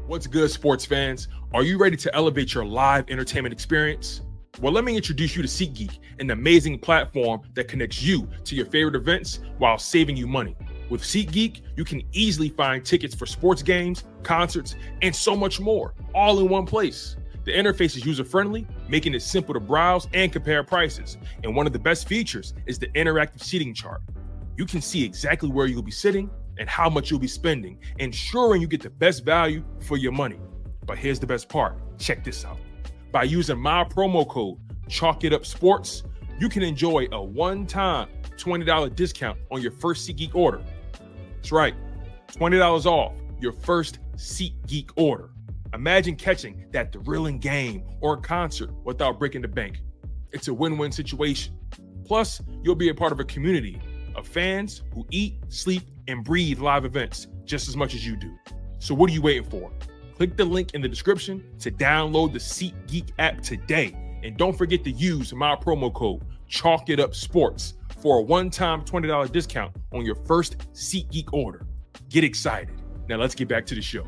What's good, sports fans? Are you ready to elevate your live entertainment experience? Well, let me introduce you to SeatGeek, an amazing platform that connects you to your favorite events while saving you money. With SeatGeek, you can easily find tickets for sports games, concerts, and so much more, all in one place. The interface is user-friendly, making it simple to browse and compare prices. And one of the best features is the interactive seating chart. You can see exactly where you'll be sitting and how much you'll be spending, ensuring you get the best value for your money. But here's the best part. Check this out. By using my promo code, ChalkItUpSports, you can enjoy a one-time $20 discount on your first SeatGeek order. That's right, $20 off your first SeatGeek order. Imagine catching that thrilling game or concert without breaking the bank. It's a win-win situation. Plus, you'll be a part of a community of fans who eat, sleep, and breathe live events just as much as you do. So what are you waiting for? Click the link in the description to download the SeatGeek app today. And don't forget to use my promo code ChalkItUpSports for a one-time $20 discount on your first SeatGeek order. Get excited. Now let's get back to the show.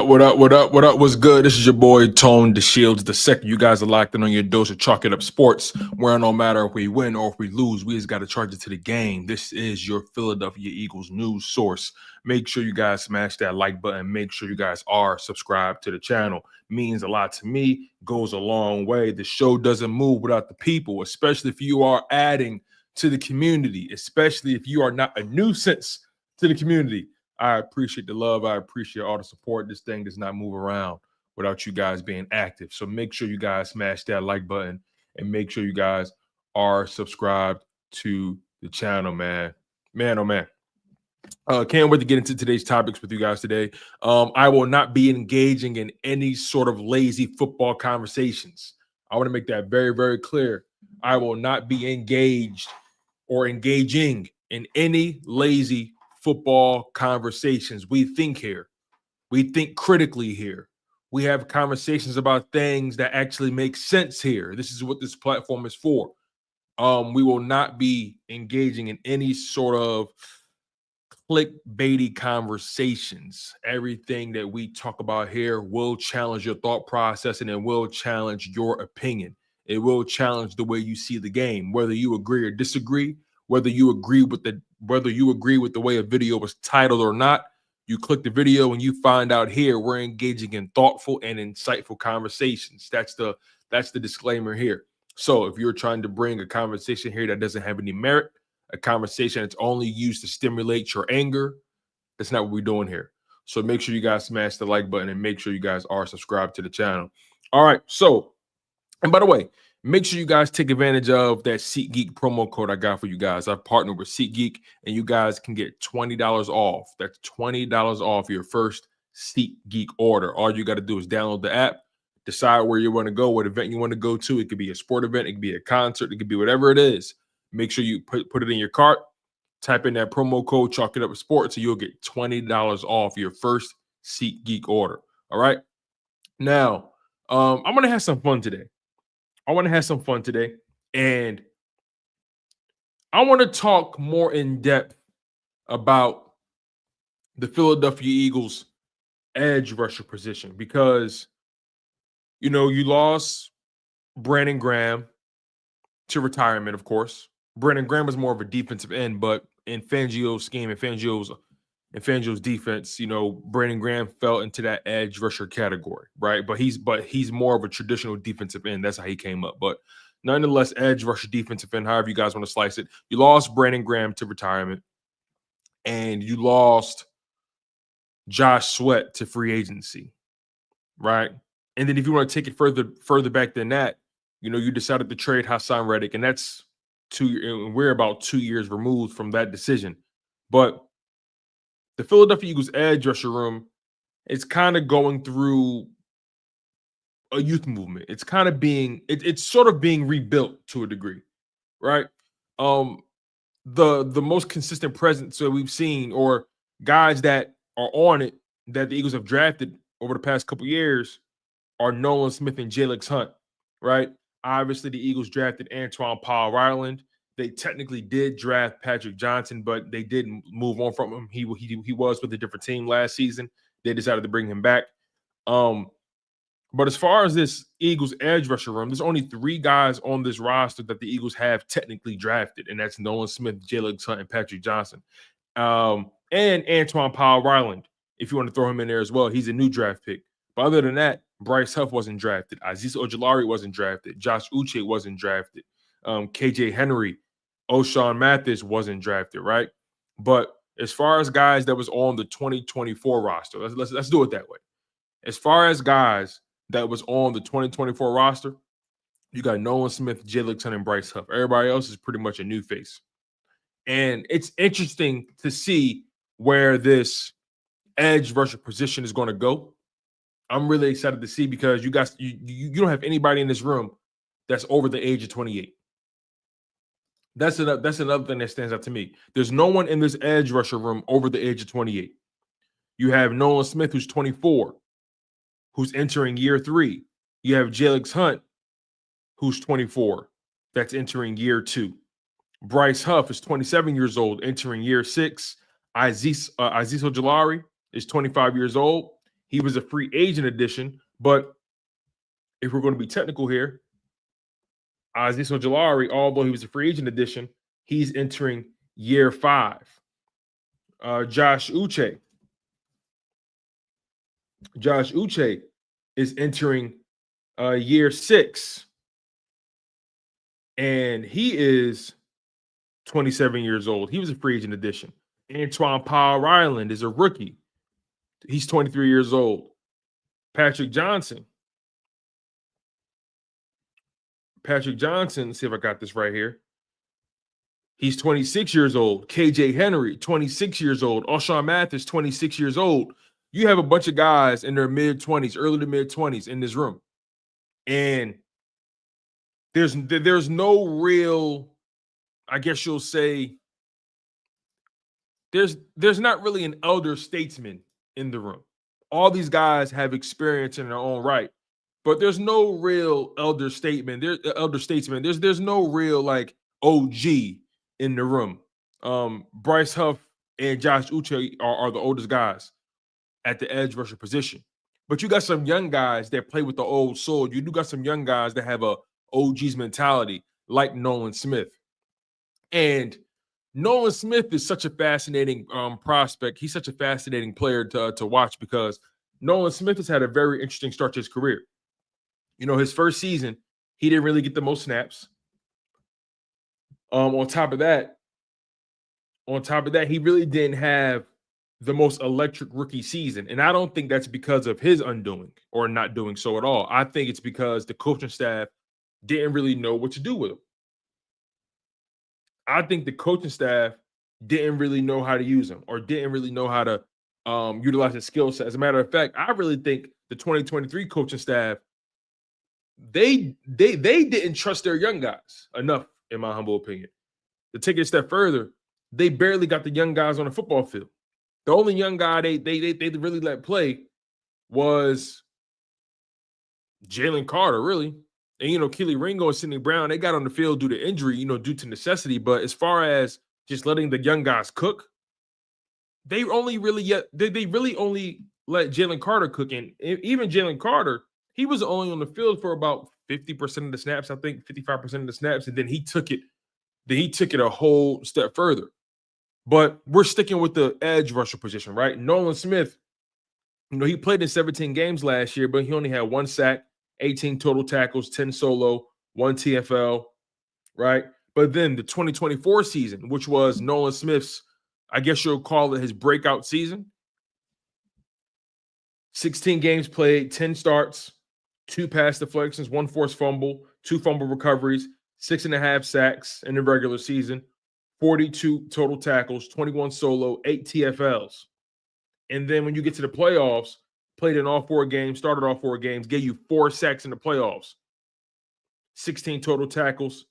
What up? What's good? This is your boy, Tone DeShields II. You guys are locked in on your dose of Chalk It Up Sports, where no matter if we win or if we lose, we just got to charge it to the game. This is your Philadelphia Eagles news source. Make sure you guys smash that like button. Make sure you guys are subscribed to the channel. Means a lot to me, goes a long way. The show doesn't move without the people, especially if you are adding to the community, especially if you are not a nuisance to the community. I appreciate the love. I appreciate all the support. This thing does not move around without you guys being active. So make sure you guys smash that like button and make sure you guys are subscribed to the channel, man. Man, oh, man. Can't wait to get into today's topics with you guys today. I will not be engaging in any sort of lazy football conversations. I want to make that very, very clear. I will not be engaged or engaging in any lazy football conversations. We think here. We think critically here. We have conversations about things that actually make sense here. This is what this platform is for. We will not be engaging in any sort of clickbaity conversations. Everything that we talk about here will challenge your thought process and it will challenge your opinion. It will challenge the way you see the game, whether you agree or disagree, whether you agree with the way a video was titled or not. You click the video and you find out here we're engaging in thoughtful and insightful conversations. That's the disclaimer here. So if you're trying to bring a conversation here that doesn't have any merit, a conversation that's only used to stimulate your anger, that's not what we're doing here. So make sure you guys smash the like button and make sure you guys are subscribed to the channel. All right. So, and by the way, make sure you guys take advantage of that SeatGeek promo code I got for you guys. I've partnered with SeatGeek, and you guys can get $20 off. That's $20 off your first SeatGeek order. All you got to do is download the app, decide where you want to go, what event you want to go to. It could be a sport event. It could be a concert. It could be whatever it is. Make sure you put it in your cart. Type in that promo code, Chalk It Up Sports, so you'll get $20 off your first SeatGeek order. All right? Now, I'm going to have some fun today. And I want to talk more in depth about the Philadelphia Eagles edge rusher position because, you know, you lost Brandon Graham to retirement, of course. Brandon Graham was more of a defensive end, but in Fangio's scheme and Fangio's in Fangio's defense, Brandon Graham fell into that edge rusher category, right? But he's more of a traditional defensive end. That's how he came up. But nonetheless, edge rusher defensive end, however you guys want to slice it. You lost Brandon Graham to retirement, and you lost Josh Sweat to free agency, right? And then if you want to take it further back than that, you decided to trade Hassan Reddick, and that's we're about 2 years removed from that decision. But the Philadelphia Eagles edge rusher room is kind of going through a youth movement. It's kind of it's sort of being rebuilt to a degree, right? The most consistent presence that we've seen, or guys that are on it that the Eagles have drafted over the past couple years, are Nolan Smith and Jalyx Hunt, right? Obviously, the Eagles drafted Antoine Powell-Ryland. They technically did draft Patrick Johnson, but they didn't move on from him. He was with a different team last season. They decided to bring him back. But as far as this Eagles edge rusher room, there's only 3 guys on this roster that the Eagles have technically drafted, and that's Nolan Smith, Jalyx Hunt, and Patrick Johnson. And Antoine Powell-Ryland, if you want to throw him in there as well. He's a new draft pick. But other than that, Bryce Huff wasn't drafted. Azeez Ojulari wasn't drafted. Josh Uche wasn't drafted. KJ Henry, O'Shawn Mathis wasn't drafted, right? But as far as guys that was on the 2024 roster, let's do it that way. As far as guys that was on the 2024 roster, you got Nolan Smith, Jalyx Hunt, and Bryce Huff. Everybody else is pretty much a new face. And it's interesting to see where this edge rusher position is going to go. I'm really excited to see, because you guys, you don't have anybody in this room that's over the age of 28. That's another thing that stands out to me. There's no one in this edge rusher room over the age of 28. You have Nolan Smith, who's 24, who's entering year 3. You have Jalyx Hunt, who's 24, that's entering year 2. Bryce Huff is 27 years old, entering year 6. Azeez Ojulari is 25 years old. He was a free agent addition, but if we're going to be technical here, Azeez Ojulari, although he was a free agent addition, he's entering year 5. Josh Uche is entering year 6, and he is 27 years old. He was a free agent addition. Antoine Powell-Ryland is a rookie. He's 23 years old. Patrick Johnson, let's see if I got this right here. He's 26 years old. KJ Henry, 26 years old. O'Shawn Mathis, 26 years old. You have a bunch of guys in their mid-20s, early to mid-20s in this room. And there's no real, I guess you'll say, there's not really an elder statesman in the room. All these guys have experience in their own right, but there's no real elder statesman. There's no real like OG in the room. Bryce Huff and Josh Uche are the oldest guys at the edge rusher position. But you got some young guys that play with the old soul. You do got some young guys that have a OG's mentality, like Nolan Smith. And Nolan Smith is such a fascinating prospect. He's such a fascinating player to watch, because Nolan Smith has had a very interesting start to his career. His first season, he didn't really get the most snaps. On top of that, he really didn't have the most electric rookie season. And I don't think that's because of his undoing or not doing so at all. I think it's because the coaching staff didn't really know what to do with him. I think the coaching staff didn't really know how to use him, or didn't really know how to utilize his skill set. As a matter of fact, I really think the 2023 coaching staff, they didn't trust their young guys enough, in my humble opinion. To take it a step further, they barely got the young guys on the football field. The only young guy they really let play was Jalen Carter, really. And, Keely Ringo and Sidney Brown, they got on the field due to injury, due to necessity. But as far as just letting the young guys cook, they really only let Jalen Carter cook. And even Jalen Carter, he was only on the field for about 50% of the snaps, I think 55% of the snaps. And then he took it a whole step further. But we're sticking with the edge rusher position, right? Nolan Smith, he played in 17 games last year, but he only had 1 sack, 18 total tackles, 10 solo, 1 TFL, right? But then the 2024 season, which was Nolan Smith's, I guess you'll call it his breakout season. 16 games played, 10 starts, 2 pass deflections, 1 forced fumble, 2 fumble recoveries, 6.5 sacks in the regular season, 42 total tackles, 21 solo, 8 TFLs. And then when you get to the playoffs, played in all 4 games, started all 4 games, gave you 4 sacks in the playoffs, 16 total tackles,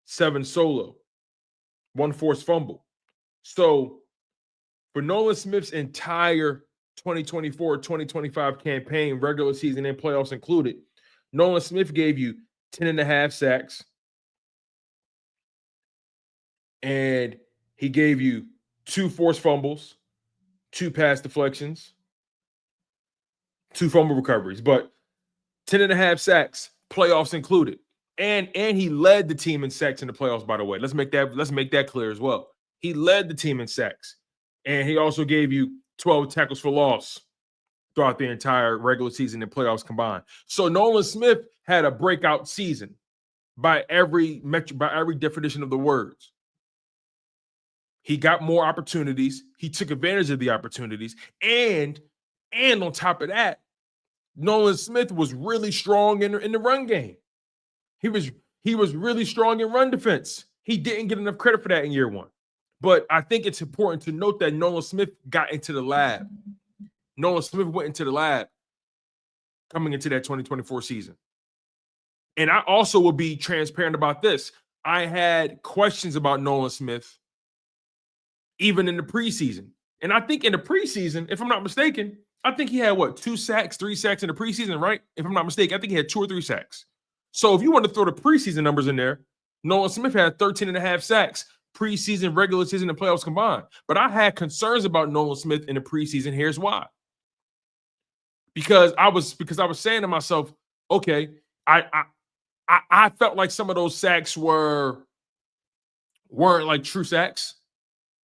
7 solo, 1 forced fumble. So for Nolan Smith's entire 2024-2025 campaign, regular season and playoffs included, Nolan Smith gave you 10.5 sacks, and he gave you 2 forced fumbles, 2 pass deflections, 2 fumble recoveries, but 10.5 sacks, playoffs included. And he led the team in sacks in the playoffs, by the way. Let's make that clear as well. He led the team in sacks. And he also gave you 12 tackles for loss throughout the entire regular season and playoffs combined. So Nolan Smith had a breakout season by every definition of the words. He got more opportunities. He took advantage of the opportunities. And on top of that, Nolan Smith was really strong in the run game. He was really strong in run defense. He didn't get enough credit for that in year 1. But I think it's important to note that Nolan Smith got into the lab. Nolan Smith went into the lab coming into that 2024 season. And I also will be transparent about this. I had questions about Nolan Smith even in the preseason. And I think in the preseason, if I'm not mistaken, I think he had 2 sacks, 3 sacks in the preseason, right? If I'm not mistaken, I think he had 2 or 3 sacks. So if you want to throw the preseason numbers in there, Nolan Smith had 13.5 sacks, preseason, regular season, and playoffs combined. But I had concerns about Nolan Smith in the preseason. Here's why. Because I was saying to myself, okay, I felt like some of those sacks weren't like true sacks.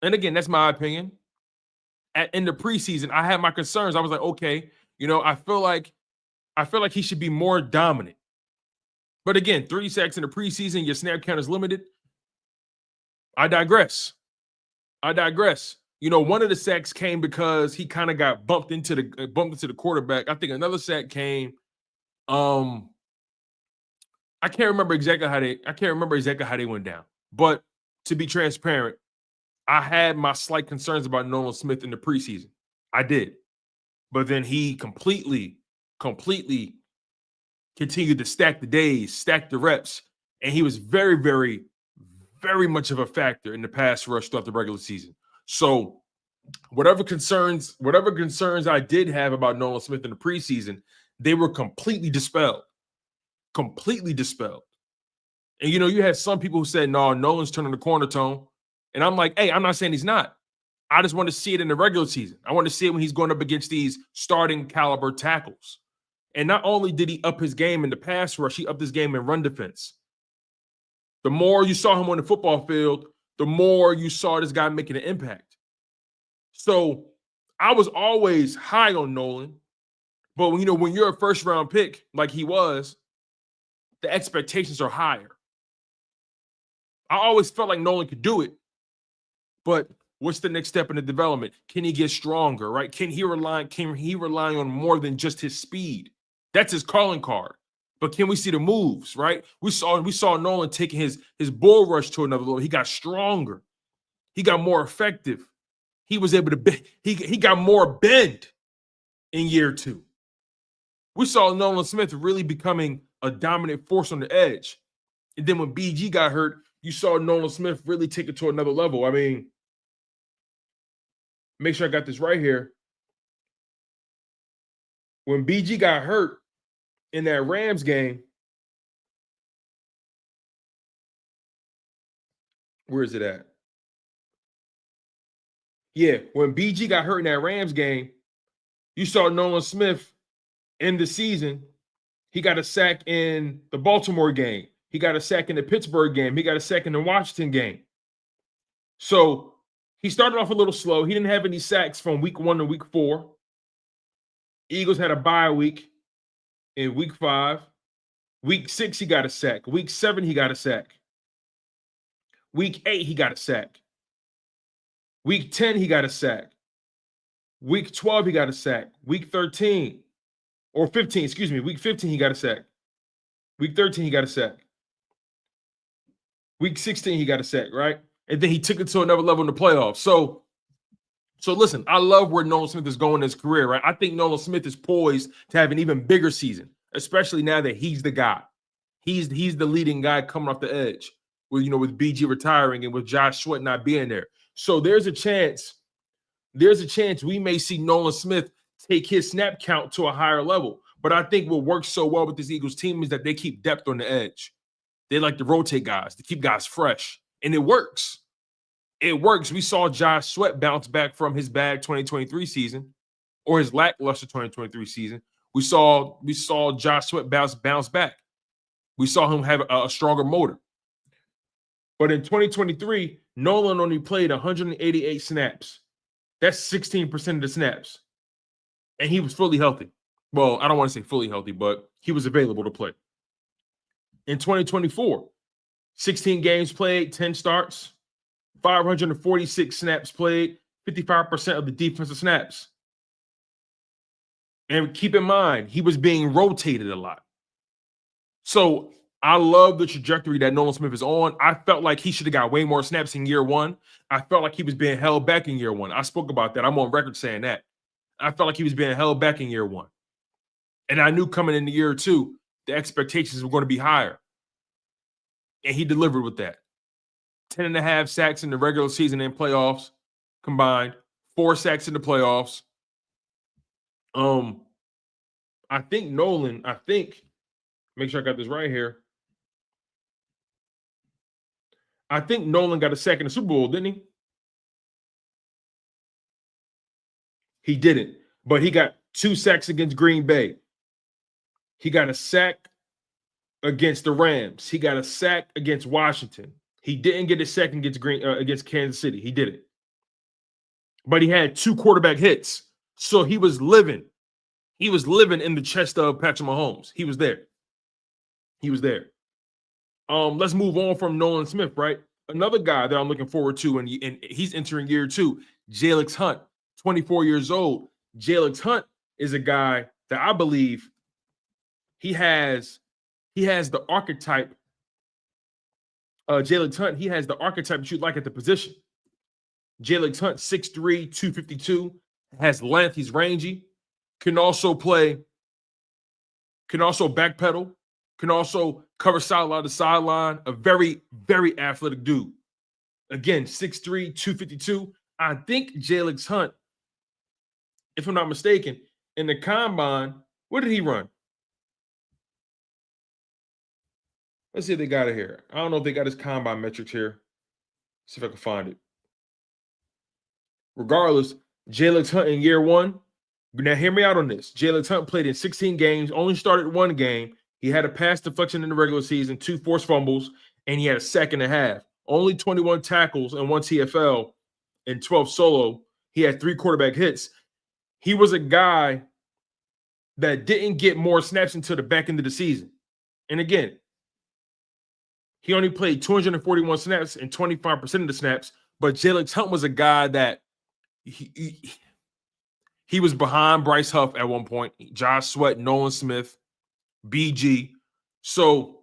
And again, that's my opinion. In the preseason, I had my concerns. I was like, okay, I feel like he should be more dominant. But again, 3 sacks in the preseason, your snap count is limited. I digress. One of the sacks came because he kind of got bumped into the quarterback. I think another sack came. I can't remember exactly how they went down. But to be transparent, I had my slight concerns about Nolan Smith in the preseason. I did. But then he completely continued to stack the days, stack the reps, and he was very, very, very much of a factor in the pass rush throughout the regular season. So whatever concerns I did have about Nolan Smith in the preseason, they were completely dispelled. And, you had some people who said, no, Nolan's turning the corner, Tone. And I'm like, hey, I'm not saying he's not. I just want to see it in the regular season. I want to see it when he's going up against these starting caliber tackles. And not only did he up his game in the pass rush, he upped his game in run defense. The more you saw him on the football field, the more you saw this guy making an impact. So I was always high on Nolan. But when you're a first-round pick like he was, the expectations are higher. I always felt like Nolan could do it. But what's the next step in the development? Can he get stronger, right? Can he rely on more than just his speed? That's his calling card. But can we see the moves, right? We saw Nolan taking his bull rush to another level. He got stronger. He got more effective. He was able to he got more bend in year 2. We saw Nolan Smith really becoming a dominant force on the edge. And then when BG got hurt, you saw Nolan Smith really take it to another level. I mean, make sure I got this right here. When BG got hurt in that Rams game, where is it at? Yeah, when BG got hurt in that Rams game, you saw Nolan Smith in the season. He got a sack in the Baltimore game. He got a sack in the Pittsburgh game. He got a sack in the Washington game. So He started off a little slow. He didn't have any sacks from week 1 to week 4. Eagles had a bye week in week 5. Week 6, he got a sack. Week 7, he got a sack. Week 8, he got a sack. Week 10, he got a sack. Week 12, he got a sack. Week 13, or 15, excuse me. Week 15, he got a sack. Week 13, he got a sack. Week 16, he got a sack, right? And then he took it to another level in the playoffs. So listen, I love where Nolan Smith is going in his career, right? I think Nolan Smith is poised to have an even bigger season, especially now that he's the guy. He's the leading guy coming off the edge with, with BG retiring and with Josh Sweat not being there. So there's a chance we may see Nolan Smith take his snap count to a higher level. But I think what works so well with this Eagles team is that they keep depth on the edge. They like to rotate guys, to keep guys fresh. And it works. It works. We saw Josh Sweat bounce back from his bad 2023 season, or his lackluster 2023 season. We saw Josh Sweat bounce back. We saw him have a stronger motor. But in 2023, Nolan only played 188 snaps. That's 16% of the snaps. And he was fully healthy. Well, I don't want to say fully healthy, but he was available to play. In 2024, 16 games played, 10 starts, 546 snaps played, 55% of the defensive snaps. And keep in mind, he was being rotated a lot. So I love the trajectory that Nolan Smith is on. I felt like he should have got way more snaps in year 1. I felt like he was being held back in year 1. I spoke about that. I'm on record saying that. I felt like he was being held back in year 1. And I knew coming into year 2, the expectations were going to be higher. And he delivered with that. 10.5 sacks in the regular season and playoffs combined. 4 sacks in the playoffs. I think Nolan, make sure I got this right here. I think Nolan got a sack in the Super Bowl, didn't he? He didn't, but he got 2 sacks against Green Bay. He got a sack against the Rams. He got a sack against Washington. He didn't get a sack against Kansas City. He didn't. But he had 2 quarterback hits. So he was living. He was living in the chest of Patrick Mahomes. He was there. He was there. Let's move on from Nolan Smith, right? Another guy that I'm looking forward to, and he's entering year 2, Jalyx Hunt, 24 years old. Jalyx Hunt is a guy that I believe he has the archetype. Jalyx Hunt, he has the archetype that you'd like at the position. Jalyx Hunt, 6'3", 252, has length, he's rangy, can also backpedal, can also cover sideline to sideline, a very, very athletic dude. Again, 6'3", 252. I think Jalyx Hunt, if I'm not mistaken, in the combine, what did he run? Let's see if they got it here. I don't know if they got his combine metrics here. See if I can find it. Regardless, Jalyx Hunt in year 1. Now, hear me out on this. Jalyx Hunt played in 16 games, only started 1 game. He had a pass deflection in the regular season, 2 forced fumbles, and he had a sack and a half. Only 21 tackles and 1 TFL and 12 solo. He had 3 quarterback hits. He was a guy that didn't get more snaps until the back end of the season. And again, he only played 241 snaps and 25% of the snaps, but Jalyx Hunt was a guy that he was behind Bryce Huff at one point, Josh Sweat, Nolan Smith, BG. So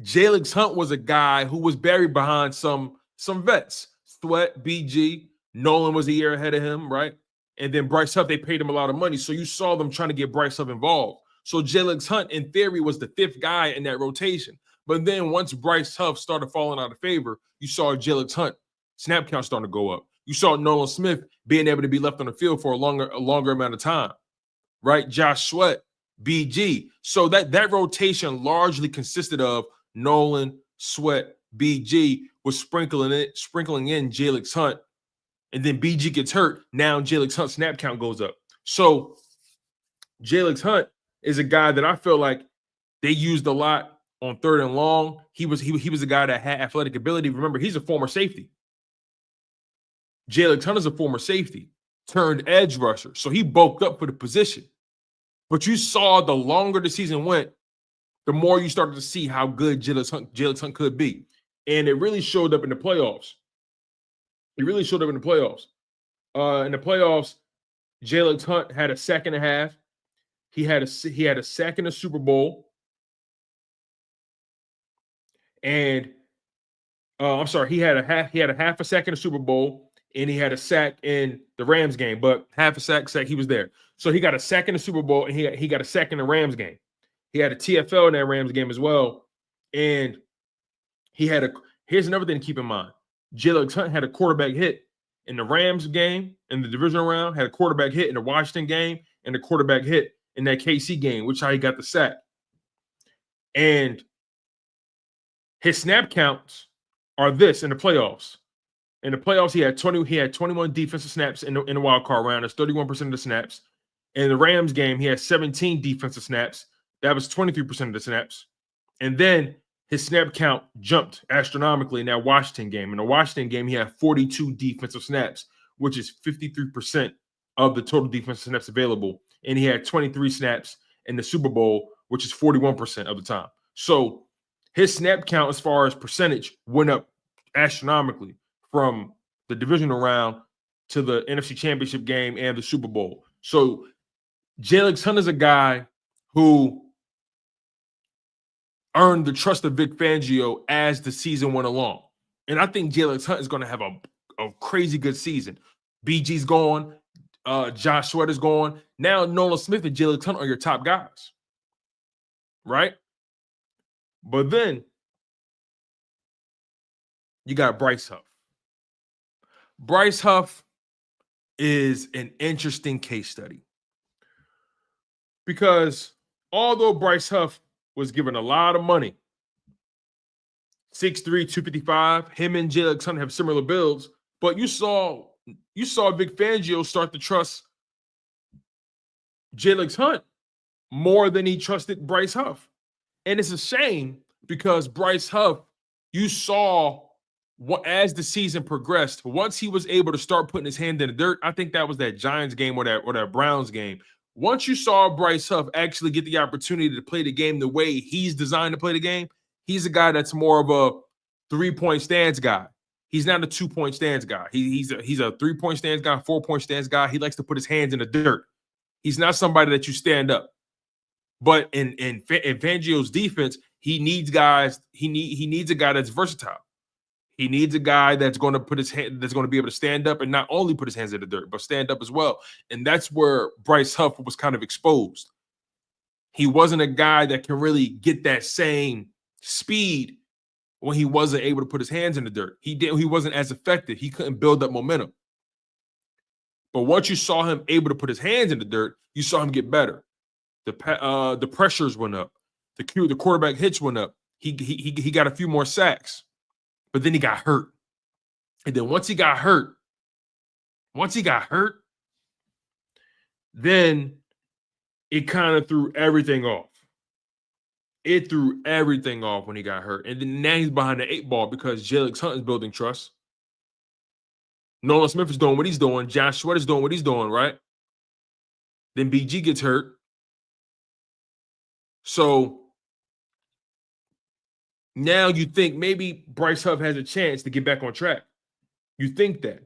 Jalyx Hunt was a guy who was buried behind some vets. Sweat, BG, Nolan was a year ahead of him, right? And then Bryce Huff, they paid him a lot of money. So you saw them trying to get Bryce Huff involved. So Jalyx Hunt, in theory, was the 5th guy in that rotation. But then once Bryce Huff started falling out of favor, you saw Jalyx Hunt snap count starting to go up. You saw Nolan Smith being able to be left on the field for a longer amount of time, right? Josh Sweat, BG. So that rotation largely consisted of Nolan, Sweat, BG, was sprinkling in Jalyx Hunt, and then BG gets hurt. Now Jalyx Hunt's snap count goes up. So Jalyx Hunt is a guy that I feel like they used a lot on 3rd and long. He was a guy that had athletic ability. Remember, he's a former safety. Jalyx Hunt is a former safety, turned edge rusher. So he bulked up for the position. But you saw the longer the season went, the more you started to see how good Jalyx Hunt could be. And it really showed up in the playoffs. It really showed up in the playoffs. In the playoffs, Jalyx Hunt had a sack and a half. He had a sack in the Super Bowl. And I'm sorry, he had a half a sack in the Super Bowl, and he had a sack in the Rams game, but half a sack, he was there. So he got a sack in the Super Bowl, and he got a sack in the Rams game. He had a TFL in that Rams game as well. And here's another thing to keep in mind. Jalyx Hunt had a quarterback hit in the Rams game in the divisional round, had a quarterback hit in the Washington game, and a quarterback hit in that KC game, which is how he got the sack. And his snap counts are this in the playoffs. In the playoffs, he had 21 defensive snaps in the wild card round. That's 31% of the snaps. In the Rams game, he had 17 defensive snaps. That was 23% of the snaps. And then his snap count jumped astronomically in that Washington game. In the Washington game, he had 42 defensive snaps, which is 53% of the total defensive snaps available. And he had 23 snaps in the Super Bowl, which is 41% of the time. So his snap count as far as percentage went up astronomically from the divisional round to the NFC Championship game and the Super Bowl. So Jalyx Hunt is a guy who earned the trust of Vic Fangio as the season went along. And I think Jalyx Hunt is going to have a crazy good season. BG's gone. Josh Sweater's gone. Now Nolan Smith and Jalyx Hunt are your top guys. Right? But then you got Bryce Huff. Bryce Huff is an interesting case study because although Bryce Huff was given a lot of money, 6'3", 255, him and Jalyx Hunt have similar builds, but you saw Vic Fangio start to trust Jalyx Hunt more than he trusted Bryce Huff. And it's a shame because Bryce Huff, you saw as the season progressed, once he was able to start putting his hand in the dirt, I think that was that Giants game or that Browns game. Once you saw Bryce Huff actually get the opportunity to play the game the way he's designed to play the game, he's a guy that's more of a 3-point stance guy. He's not a 2-point stance guy. He's a 3-point stance guy, 4-point stance guy. He likes to put his hands in the dirt. He's not somebody that you stand up. But in Fangio's defense, he needs guys. He needs a guy that's versatile. He needs a guy that's going to be able to stand up and not only put his hands in the dirt, but stand up as well. And that's where Bryce Huff was kind of exposed. He wasn't a guy that can really get that same speed when he wasn't able to put his hands in the dirt. He wasn't as effective. He couldn't build up momentum. But once you saw him able to put his hands in the dirt, you saw him get better. The pressures went up. The quarterback hits went up. He got a few more sacks. But then he got hurt. And then once he got hurt, then it kind of threw everything off. It threw everything off when he got hurt. And then now he's behind the 8 ball because Jalyx Hunt is building trust. Nolan Smith is doing what he's doing. Josh Sweat is doing what he's doing, right? Then BG gets hurt. So now you think maybe Bryce Huff has a chance to get back on track. You think that.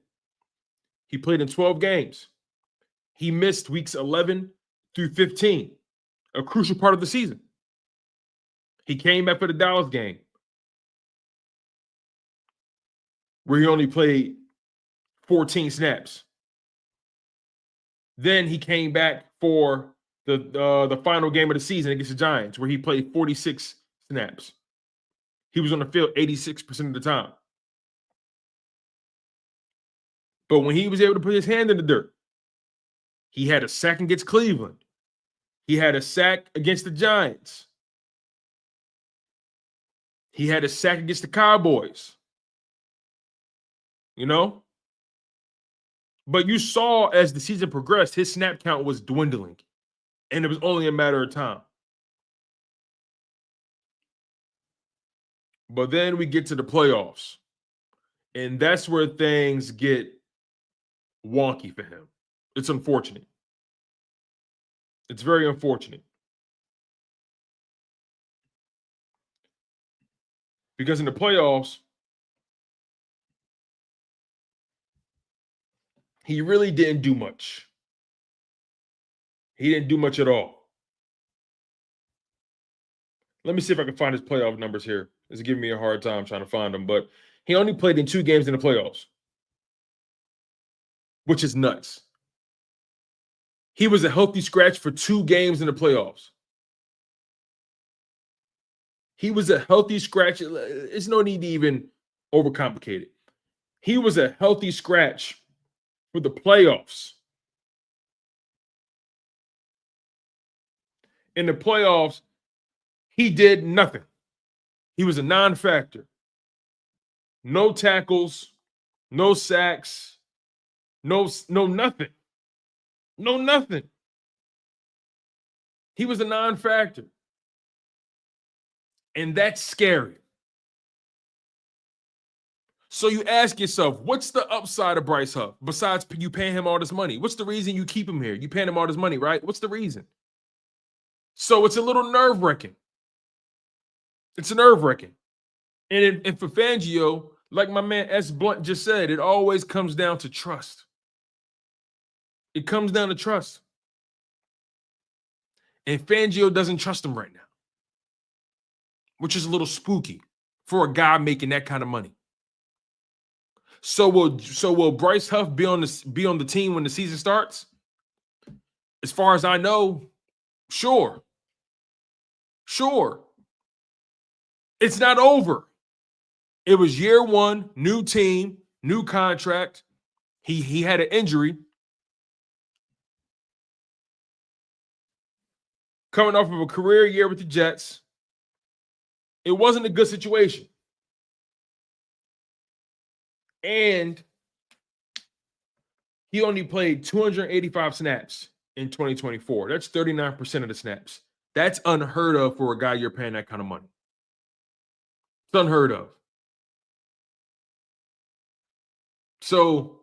He played in 12 games. He missed weeks 11 through 15, a crucial part of the season. He came back for the Dallas game, where he only played 14 snaps. Then he came back for the final game of the season against the Giants, where he played 46 snaps. He was on the field 86% of the time. But when he was able to put his hand in the dirt, he had a sack against Cleveland. He had a sack against the Giants. He had a sack against the Cowboys. You know? But you saw as the season progressed, his snap count was dwindling. And it was only a matter of time. But then we get to the playoffs. And that's where things get wonky for him. It's unfortunate. It's very unfortunate. Because in the playoffs, he really didn't do much. He didn't do much at all. Let me see if I can find his playoff numbers here. It's giving me a hard time trying to find them, but he only played in 2 games in the playoffs, which is nuts. He was a healthy scratch for 2 games in the playoffs. He was a healthy scratch. There's no need to even overcomplicate it. He was a healthy scratch for the playoffs. In the playoffs, he did nothing. He was a non-factor. No tackles, no sacks, no nothing. No nothing. He was a non-factor. And that's scary. So you ask yourself, what's the upside of Bryce Huff besides you paying him all this money? What's the reason you keep him here? You paying him all this money, right? What's the reason? So it's a little nerve-wracking. It's nerve-wracking. And for Fangio, like my man S. Blunt just said, it always comes down to trust. It comes down to trust. And Fangio doesn't trust him right now, which is a little spooky for a guy making that kind of money. So will Bryce Huff be on the team when the season starts? As far as I know, sure. Sure. It's not over. It was year 1, new team, new contract. He had an injury. Coming off of a career year with the Jets. It wasn't a good situation. And he only played 285 snaps in 2024. That's 39% of the snaps. That's unheard of for a guy you're paying that kind of money. It's unheard of. So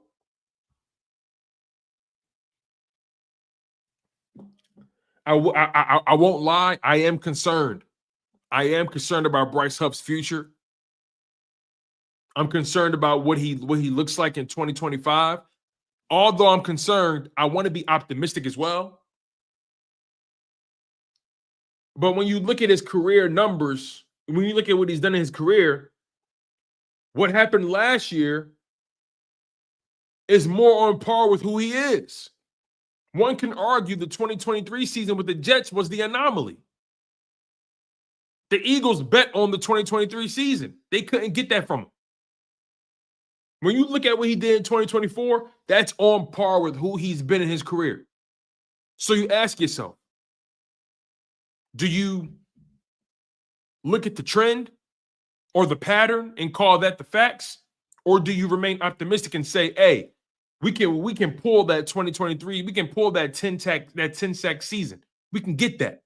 I won't lie. I am concerned. I am concerned about Bryce Huff's future. I'm concerned about what he looks like in 2025. Although I'm concerned, I want to be optimistic as well. But when you look at his career numbers, when you look at what he's done in his career, what happened last year is more on par with who he is. One can argue the 2023 season with the Jets was the anomaly. The Eagles bet on the 2023 season. They couldn't get that from him. When you look at what he did in 2024, that's on par with who he's been in his career. So you ask yourself, do you look at the trend or the pattern and call that the facts? Or do you remain optimistic and say, hey, we can pull that 2023, we can pull that 10 sack season. We can get that.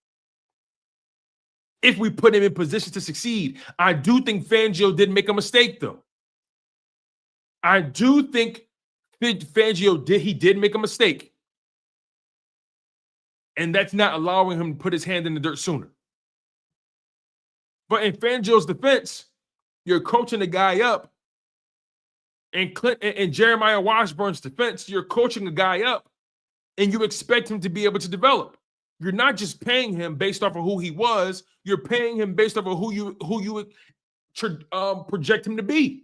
If we put him in position to succeed. I do think Fangio did make a mistake, though. I do think Fangio did make a mistake. And that's not allowing him to put his hand in the dirt sooner. But in Fangio's defense, you're coaching the guy up. And Jeremiah Washburn's defense, you're coaching a guy up and you expect him to be able to develop. You're not just paying him based off of who he was. You're paying him based off of who you project him to be.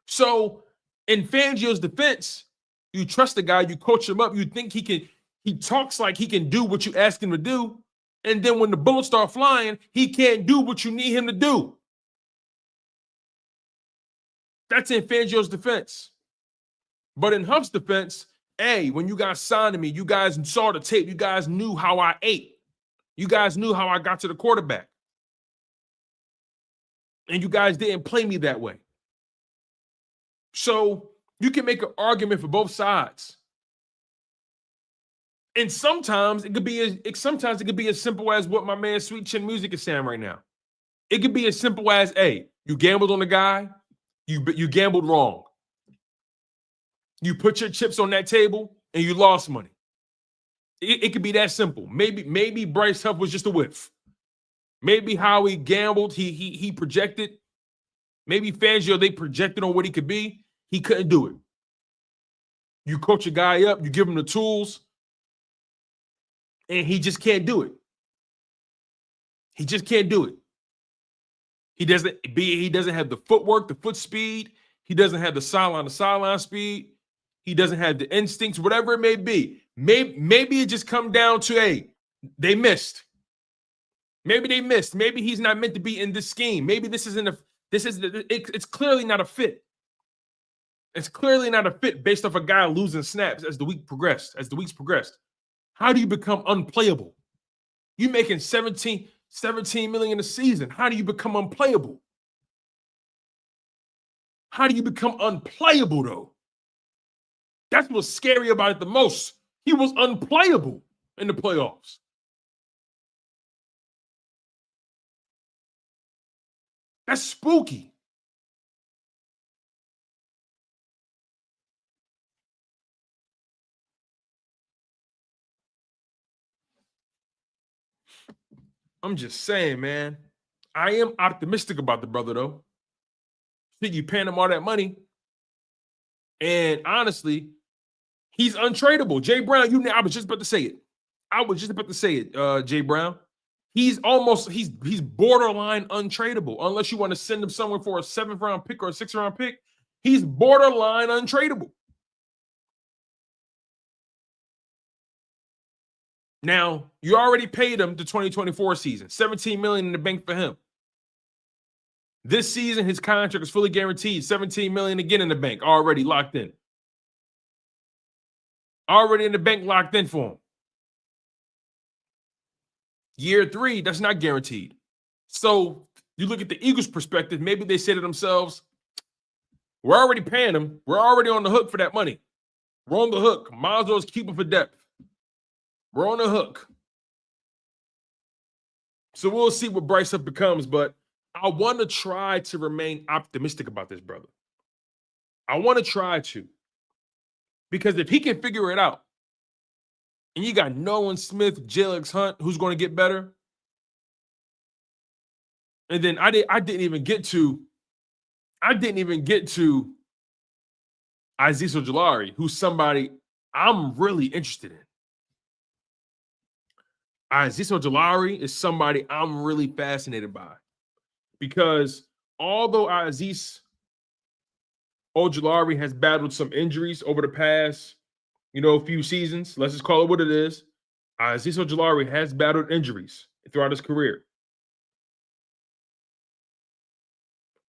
So in Fangio's defense, you trust the guy, you coach him up, you think he talks like he can do what you ask him to do. And then when the bullets start flying, he can't do what you need him to do. That's in Fangio's defense. But in Huff's defense, hey, when you guys signed me, you guys saw the tape. You guys knew how I ate. You guys knew how I got to the quarterback. And you guys didn't play me that way. So you can make an argument for both sides. And sometimes it could be as simple as what my man Sweet Chin Music is saying right now. It could be as simple as, hey, you gambled on the guy, you gambled wrong. You put your chips on that table and you lost money. It could be that simple. Maybe Bryce Huff was just a whiff. Maybe Howie gambled. He projected. Maybe Fangio, they projected on what he could be. He couldn't do it. You coach a guy up, you give him the tools, and he just can't do it. He just can't do it. He doesn't have the footwork, the foot speed. He doesn't have the sideline speed. He doesn't have the instincts, whatever it may be. Maybe it just come down to, hey, they missed. Maybe they missed. Maybe he's not meant to be in this scheme. Maybe it's clearly not a fit. It's clearly not a fit based off a guy losing snaps as the weeks progressed. How do you become unplayable? You making 17 million a season. How do you become unplayable? How do you become unplayable, though? That's what's scary about it the most. He was unplayable in the playoffs. That's spooky. I'm just saying, man. I am optimistic about the brother, though. See, you paying him all that money. And honestly, he's untradeable. Jay Brown, I was just about to say it. Jay Brown. He's borderline untradeable. Unless you want to send him somewhere for a 7th round pick or a 6th round pick. He's borderline untradeable. Now, you already paid him the 2024 season, $17 million in the bank for him. This season, his contract is fully guaranteed, $17 million again in the bank, already locked in. Already in the bank, locked in for him. Year 3, that's not guaranteed. So you look at the Eagles' perspective, maybe they say to themselves, we're already paying him. We're already on the hook for that money. We're on the hook. Might as well keep him for depth. We're on the hook. So we'll see what Bryce Huff becomes, but I want to try to remain optimistic about this brother. I want to try to. Because if he can figure it out, and you got Nolan Smith, Jalyx Hunt, who's going to get better. And then I didn't even get to Azeez Ojulari, who's somebody I'm really interested in. Azeez Ojulari is somebody I'm really fascinated by. Because although Azeez Ojulari has battled some injuries over the past, few seasons, let's just call it what it is, Azeez Ojulari has battled injuries throughout his career.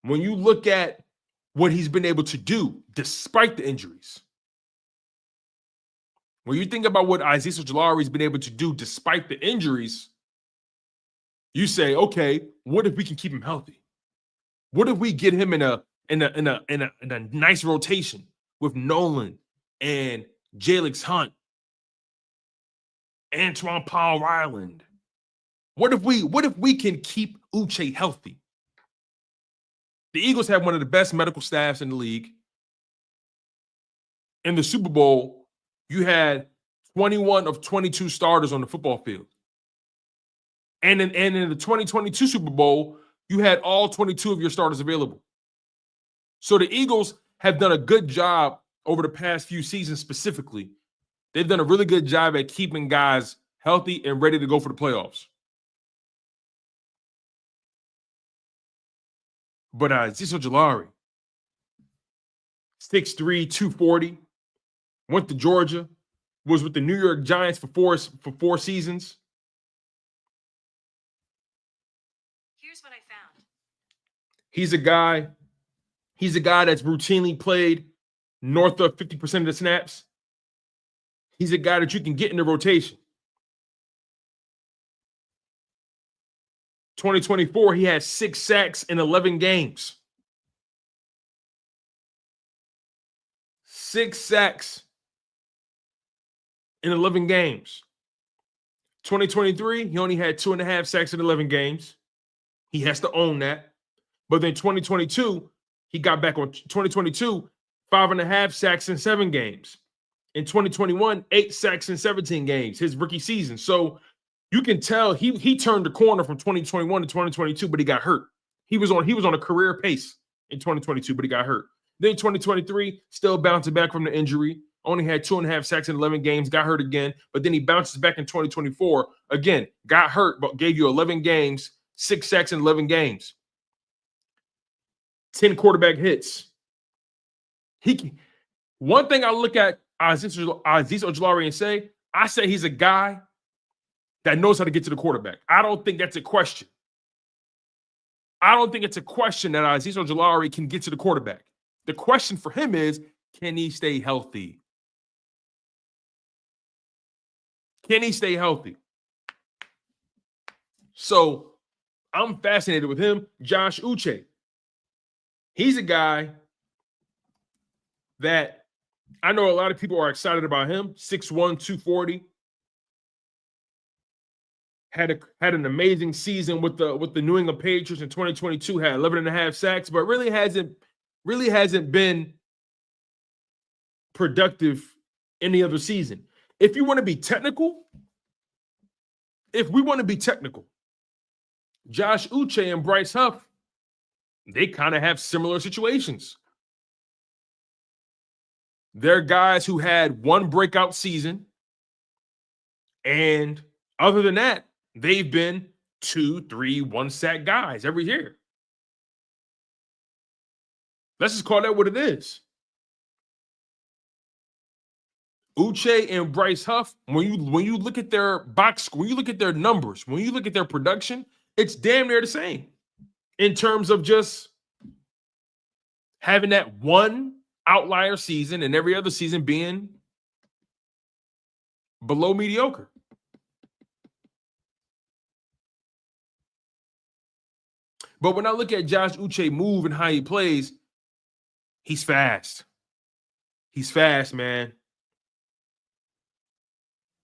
When you look at what he's been able to do despite the injuries, when you think about what Azeez Ojulari's been able to do despite the injuries, you say, okay, what if we can keep him healthy? What if we get him in a nice rotation with Nolan and Jalyx Hunt, Antoine Paul Ryland? What if we can keep Uche healthy? The Eagles have one of the best medical staffs in the league. In the Super Bowl, you had 21 of 22 starters on the football field. And in the 2022 Super Bowl, you had all 22 of your starters available. So the Eagles have done a good job over the past few seasons specifically. They've done a really good job at keeping guys healthy and ready to go for the playoffs. But Azeez Ojulari, 6'3", 240, went to Georgia, was with the New York Giants for four seasons. Here's what I found. He's a guy that's routinely played north of 50% of the snaps. He's a guy that you can get in the rotation. 2024, he had 6 sacks in 11 games. 6 sacks in 11 games. 2023, he only had 2.5 sacks in 11 games. He has to own that. But then 2022, he got back on 2022. 5.5 sacks in 7 games. In 2021, 8 sacks in 17 games, his rookie season. So you can tell he turned the corner from 2021 to 2022, but he got hurt. He was on a career pace in 2022, but he got hurt. Then 2023, still bouncing back from the injury. Only had 2.5 sacks in 11 games, got hurt again. But then he bounces back in 2024. Again, got hurt, but gave you 11 games, 6 sacks in 11 games. 10 quarterback hits. One thing I look at Azeez Ojulari and say, I say he's a guy that knows how to get to the quarterback. I don't think that's a question. I don't think it's a question that Azeez Ojulari can get to the quarterback. The question for him is, can he stay healthy? Can he stay healthy? So I'm fascinated with him. Josh Uche. He's a guy that I know a lot of people are excited about him. 6'1", 240. Had an amazing season with the New England Patriots in 2022. Had 11.5 sacks, but really hasn't been productive any other season. If we want to be technical, Josh Uche and Bryce Huff, they kind of have similar situations. They're guys who had one breakout season, and other than that, they've been 2, 3, 1 sack guys every year. Let's just call that what it is. Uche and Bryce Huff, when you look at their box score, when you look at their numbers, when you look at their production, it's damn near the same in terms of just having that one outlier season and every other season being below mediocre. But when I look at Josh Uche move and how he plays, he's fast. He's fast, man.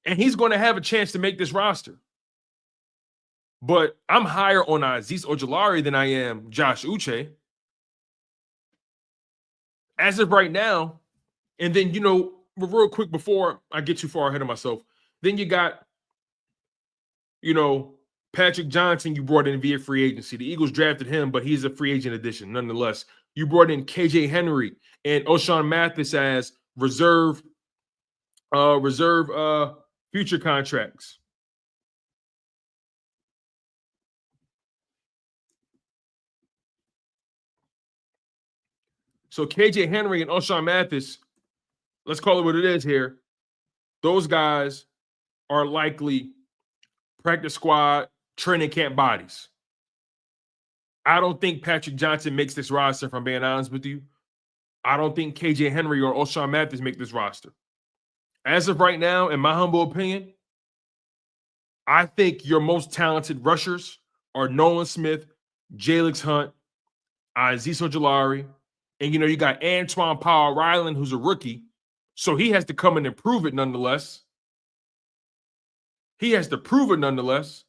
And he's going to have a chance to make this roster. But I'm higher on Azeez Ojulari than I am Josh Uche. As of right now, and then, real quick before I get too far ahead of myself, then you got, Patrick Johnson you brought in via free agency. The Eagles drafted him, but he's a free agent addition nonetheless. You brought in KJ Henry and O'Shawn Mathis as reserve future contracts. So KJ Henry and O'Shawn Mathis, let's call it what it is here. Those guys are likely practice squad, training camp bodies. I don't think Patrick Johnson makes this roster, if I'm being honest with you. I don't think KJ Henry or O'Shawn Mathis make this roster. As of right now, in my humble opinion, I think your most talented rushers are Nolan Smith, Jalyx Hunt, Azeez Ojulari, and you got Antoine Powell-Ryland, who's a rookie, so he has to come in and prove it nonetheless. He has to prove it nonetheless.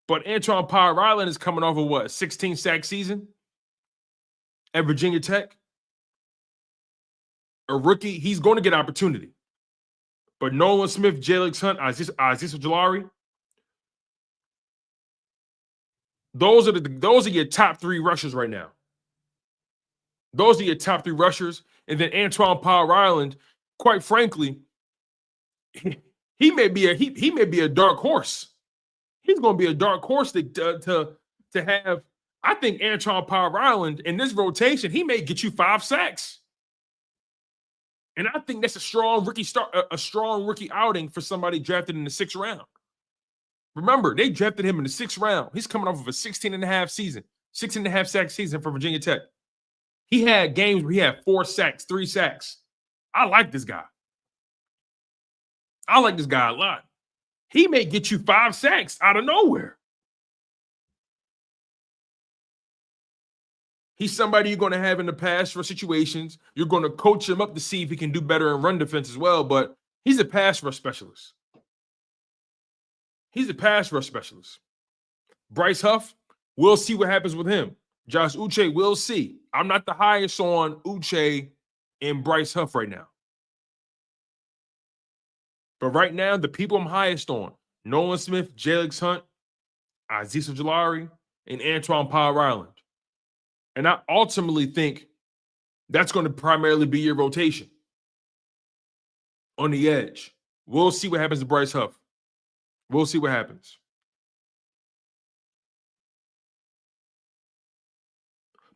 But Antoine Powell-Ryland is coming off of what, a 16-sack season at Virginia Tech? A rookie, he's going to get opportunity. But Nolan Smith, Jalyx Hunt, Azeez Ojulari, those are your top 3 rushers right now. Those are your top 3 rushers. And then Antoine Powell-Ryland, quite frankly, he may be a dark horse. He's going to be a dark horse to have. I think Antoine Powell-Ryland in this rotation, he may get you 5 sacks. And I think that's a strong rookie outing for somebody drafted in the 6th round. Remember, they drafted him in the 6th round. He's coming off of a 16.5 sack season for Virginia Tech. He had games where he had 4 sacks, 3 sacks. I like this guy. I like this guy a lot. He may get you 5 sacks out of nowhere. He's somebody you're going to have in the pass for situations. You're going to coach him up to see if he can do better in run defense as well, but he's a pass rush specialist. Bryce Huff, we'll see what happens with him. Josh Uche, we'll see. I'm not the highest on Uche and Bryce Huff right now. But right now, the people I'm highest on, Nolan Smith, Jalyx Hunt, Azeez Ojulari, and Antoine Power Island. And I ultimately think that's going to primarily be your rotation on the edge. We'll see what happens to Bryce Huff. We'll see what happens.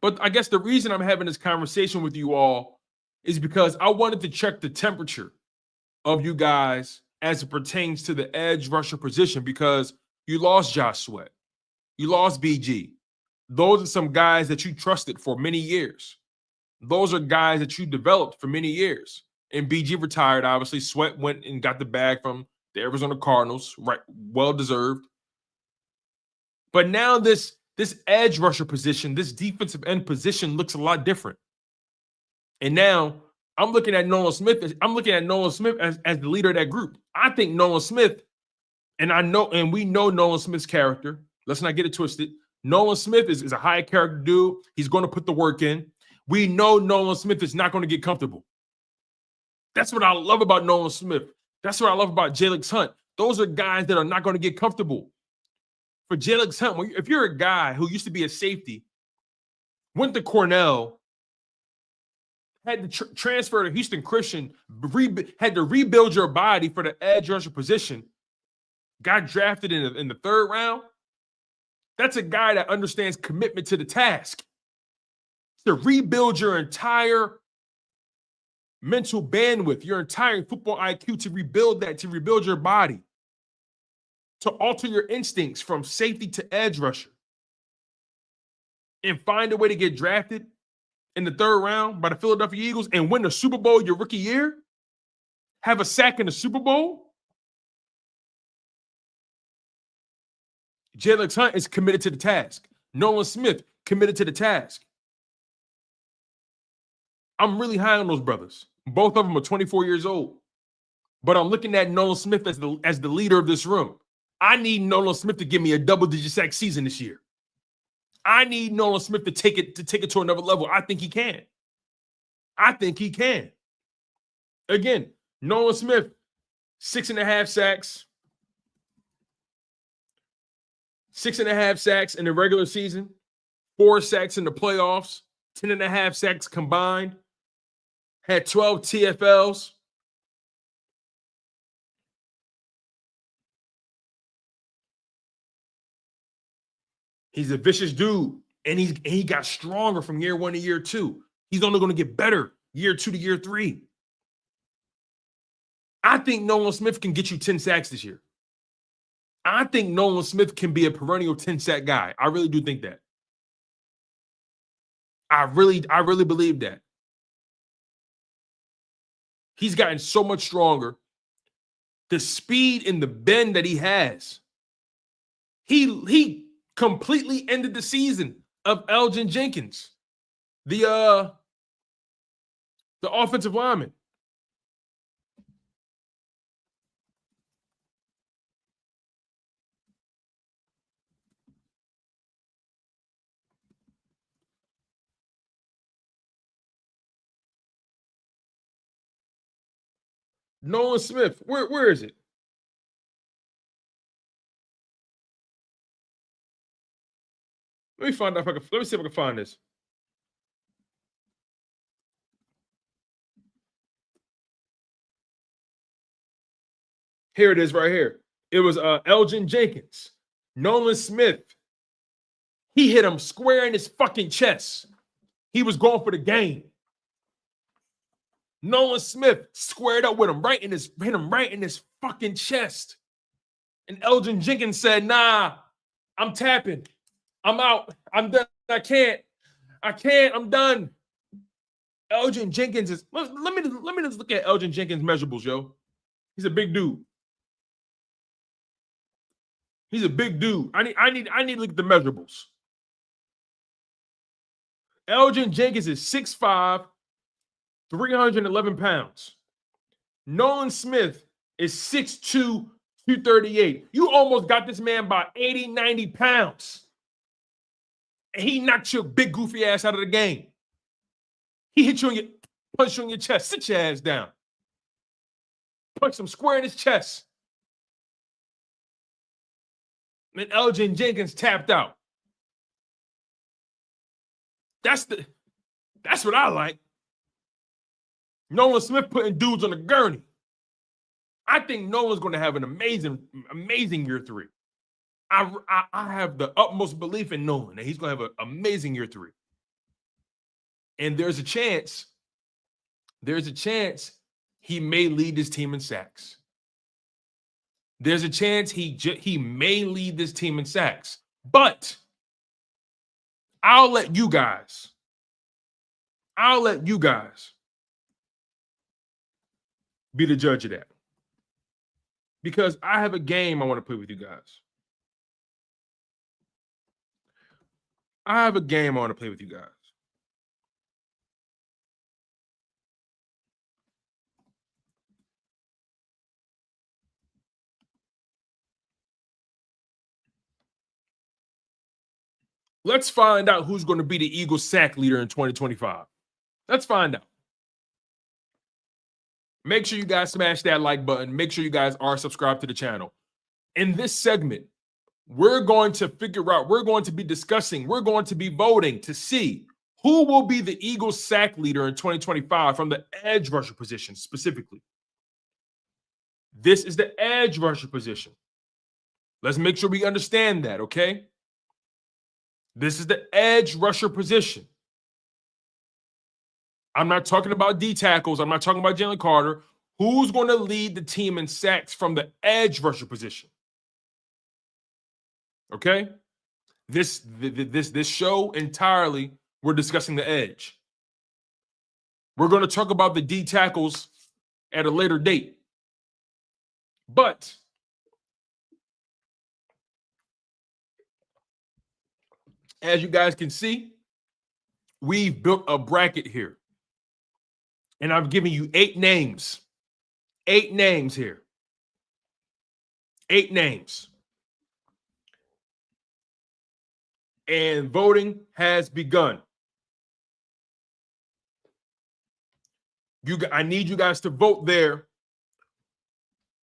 But I guess the reason I'm having this conversation with you all is because I wanted to check the temperature of you guys as it pertains to the edge rusher position, because you lost Josh Sweat. You lost BG. Those are some guys that you trusted for many years. Those are guys that you developed for many years. And BG retired, obviously. Sweat went and got the bag from the Arizona Cardinals, right? Well-deserved. But now this edge rusher position, this defensive end position looks a lot different. And now I'm looking at Nolan Smith. As the leader of that group. I think Nolan Smith, and we know Nolan Smith's character. Let's not get it twisted. Nolan Smith is a high character dude. He's going to put the work in. We know Nolan Smith is not going to get comfortable. That's what I love about Nolan Smith. That's what I love about Jalyx Hunt. Those are guys that are not going to get comfortable. For Jalyx Hunt, if you're a guy who used to be a safety, went to Cornell, had to transfer to Houston Christian, had to rebuild your body for the edge rusher position, got drafted in the third round, that's a guy that understands commitment to the task. To rebuild your entire mental bandwidth, your entire football IQ, to rebuild your body, to alter your instincts from safety to edge rusher, and find a way to get drafted in the third round by the Philadelphia Eagles and win the Super Bowl your rookie year, have a sack in the Super Bowl. Jalyx Hunt is committed to the task. Nolan Smith committed to the task. I'm really high on those brothers. Both of them are 24 years old. But I'm looking at Nolan Smith as the leader of this room. I need Nolan Smith to give me a double-digit sack season this year. I need Nolan Smith to take it to another level. I think he can. Again, Nolan Smith, 6.5 sacks. 6.5 sacks in the regular season, 4 sacks in the playoffs, 10.5 sacks combined, had 12 TFLs. He's a vicious dude, and he got stronger from year 1 to year 2. He's only going to get better year 2 to year 3. I think Nolan Smith can get you 10 sacks this year. I think Nolan Smith can be a perennial 10-sack guy. I really do think that. I really believe that. He's gotten so much stronger. The speed and the bend that he has. He completely ended the season of Elgin Jenkins, the offensive lineman. Nolan Smith, where is it? Let me see if I can find this. Here it is right here. It was Elgin Jenkins. Nolan Smith. He hit him square in his fucking chest. He was going for the game. Nolan Smith squared up with him, hit him right in his fucking chest. And Elgin Jenkins said, "Nah, I'm tapping. I'm out. I'm done. I can't. I'm done." Elgin Jenkins is. Let me just look at Elgin Jenkins' measurables, yo. He's a big dude. I need to look at the measurables. Elgin Jenkins is 6'5", 311 pounds. Nolan Smith is 6'2", 238. You almost got this man by 80, 90 pounds. and he knocked your big goofy ass out of the game. He hit you on your punch you on your chest. Sit your ass down. Punch him square in his chest. And Elgin Jenkins tapped out. That's what I like. Nolan Smith putting dudes on the gurney. I think Nolan's going to have an amazing year 3. I have the utmost belief in Nolan that he's going to have an amazing year 3. And there's a chance he may lead this team in sacks. There's a chance he may lead this team in sacks. But I'll let you guys be the judge of that. Because I have a game I want to play with you guys. Let's find out who's going to be the Eagles sack leader in 2025. Let's find out. Make sure you guys smash that like button. Make sure you guys are subscribed to the channel. In this segment, we're going to figure out, we're going to be discussing, we're going to be voting to see who will be the Eagles sack leader in 2025 from the edge rusher position specifically. This is the edge rusher position. Let's make sure we understand that, okay? This is the edge rusher position. I'm not talking about D tackles. I'm not talking about Jalen Carter. Who's going to lead the team in sacks from the edge rusher position? Okay? This show entirely, we're discussing the edge. We're going to talk about the D tackles at a later date. But as you guys can see, we've built a bracket here. And I've given you 8 names. 8 names here. 8 names. And voting has begun. I need you guys to vote there.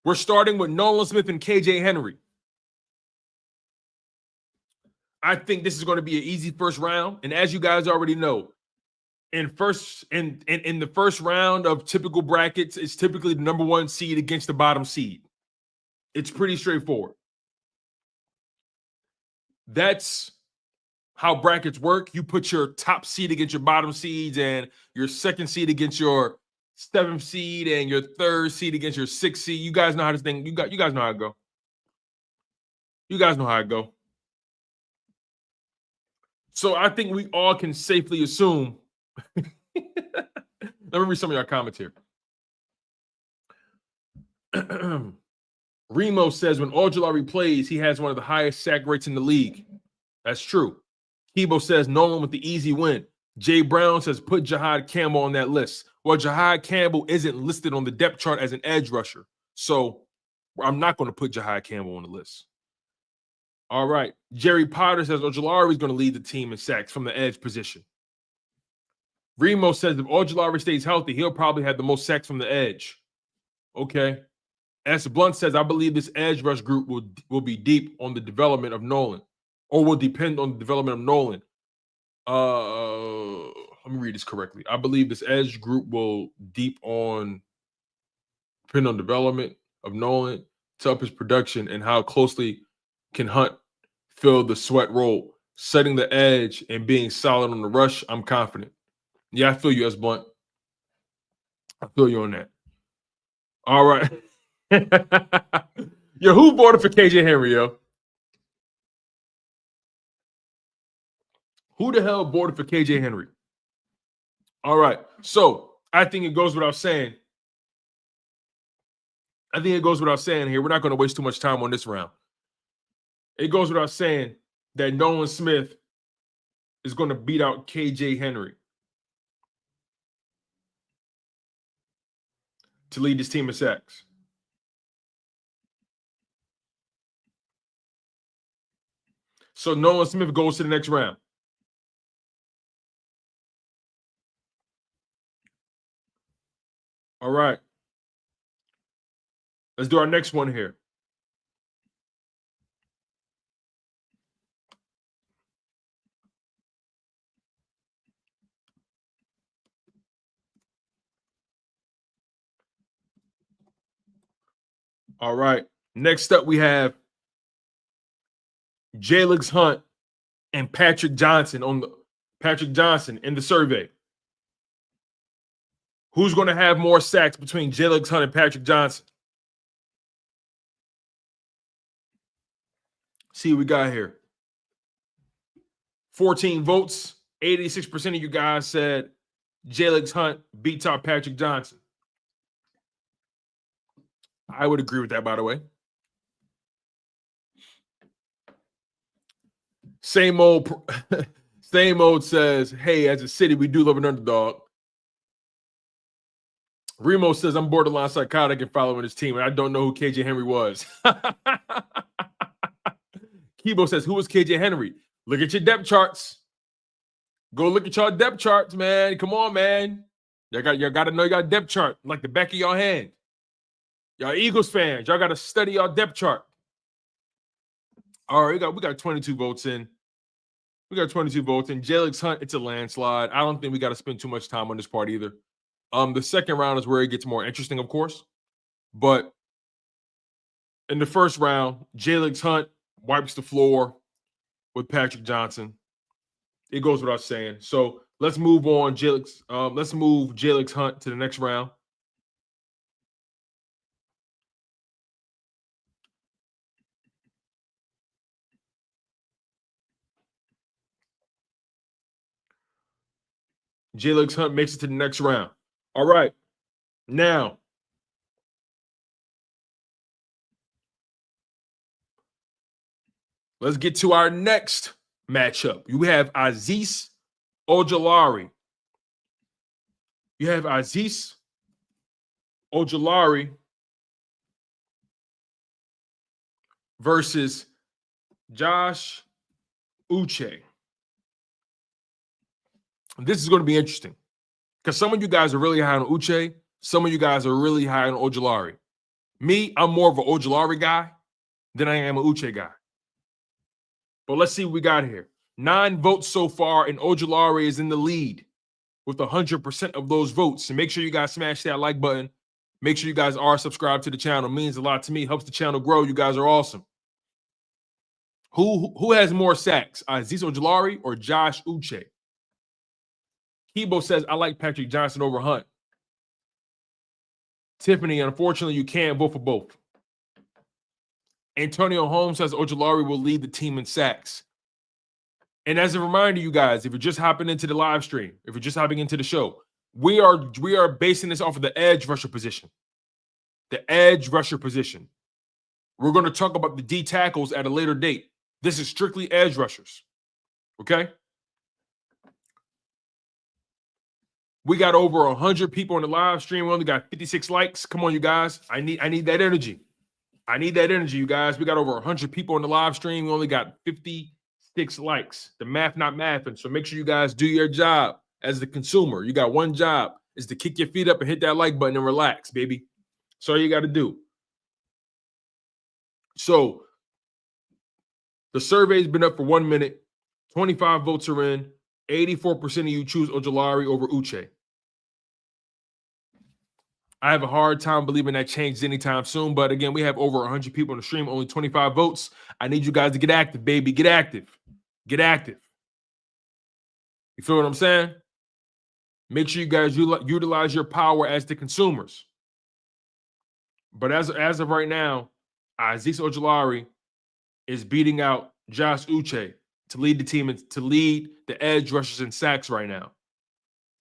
We're starting with Nolan Smith and KJ Henry. I think this is going to be an easy first round. And as you guys already know, in the first round of typical brackets, it's typically the number 1 seed against the bottom seed. It's pretty straightforward. That's how brackets work. You put your top seed against your bottom seeds and your second seed against your 7th seed and your 3rd seed against your 6th seed. You guys know how this thing, you guys know how it go. You guys know how it go. So I think we all can safely assume. Let me read some of your comments here. Remo says when Ojulari plays, he has one of the highest sack rates in the league. That's true. Kibo says Nolan with the easy win. Jay Brown says put Jahad Campbell on that list. Well, Jahad Campbell isn't listed on the depth chart as an edge rusher. So I'm not going to put Jahad Campbell on the list. All right. Jerry Potter says Ojulari is going to lead the team in sacks from the edge position. Remo says if Ojulari stays healthy, he'll probably have the most sacks from the edge. Okay. S. Blunt says, I believe this edge rush group will be deep on the development of Nolan, or will depend on the development of Nolan. Let me read this correctly. I believe this edge group will depend on development of Nolan to up his production and how closely can Hunt fill the sweat role, setting the edge and being solid on the rush. I'm confident. Yeah, I feel you, S. Blunt. I feel you on that. All right. Yo, who voted for KJ Henry, yo? Who the hell voted for KJ Henry? All right. So I think it goes without saying. Here. We're not going to waste too much time on this round. It goes without saying that Nolan Smith is going to beat out KJ Henry to lead this team in sacks. So Nolan Smith goes to the next round. All right. Let's do our next one here. All right. Next up, we have Jalyx Hunt and Patrick Johnson in the survey. Who's going to have more sacks between Jalyx Hunt and Patrick Johnson? See what we got here. 14 votes. 86% of you guys said Jalyx Hunt beats out Patrick Johnson. I would agree with that, by the way. Same old says, hey, as a city, we do love an underdog. Remo says, I'm borderline psychotic and following his team, and I don't know who KJ Henry was. Kibo says, who was KJ Henry? Look at your depth charts. Go look at your depth charts, man. Come on, man. Y'all got to know your depth chart like the back of your hand. Y'all Eagles fans, y'all got to study your depth chart. All right, we got 22 votes in. We got 22 votes in. Jalyx Hunt, it's a landslide. I don't think we got to spend too much time on this part either. The second round is where it gets more interesting, of course. But in the first round, Jalyx Hunt wipes the floor with Patrick Johnson. It goes without saying. So let's move on. Let's move Jalyx Hunt to the next round. Jalyx Hunt makes it to the next round. All right. Now, let's get to our next matchup. You have Azeez Ojulari. Versus Josh Uche. This is going to be interesting because some of you guys are really high on Uche. Some of you guys are really high on Ojulari. Me, I'm more of an Ojulari guy than I am an Uche guy. But let's see what we got here. 9 votes so far, and Ojulari is in the lead with 100% of those votes. And make sure you guys smash that like button. Make sure you guys are subscribed to the channel. It means a lot to me. Helps the channel grow. You guys are awesome. Who has more sacks, Azeez Ojulari or Josh Uche? Kibo says, I like Patrick Johnson over Hunt. Tiffany, unfortunately, you can't vote for both. Antonio Holmes says Ojulari will lead the team in sacks. And as a reminder, you guys, if you're just hopping into the live stream, if you're just hopping into the show, we are basing this off of the edge rusher position. The edge rusher position. We're going to talk about the D tackles at a later date. This is strictly edge rushers. Okay? We got over 100 people on the live stream. We only got 56 likes. Come on, you guys. I need that energy. I need that energy, you guys. We got over 100 people on the live stream. We only got 56 likes. The math not mathing. So make sure you guys do your job as the consumer. You got one job, is to kick your feet up and hit that like button and relax, baby. That's all you got to do. So the survey's been up for 1 minute. 25 votes are in. 84% of you choose Ojulari over Uche. I have a hard time believing that changes anytime soon. But again, we have over 100 people on the stream, only 25 votes. I need you guys to get active, baby. Get active. Get active. You feel what I'm saying? Make sure you guys utilize your power as the consumers. But as of right now, Azeez Ojulari is beating out Josh Uche to lead the team and to lead the edge rushers in sacks right now.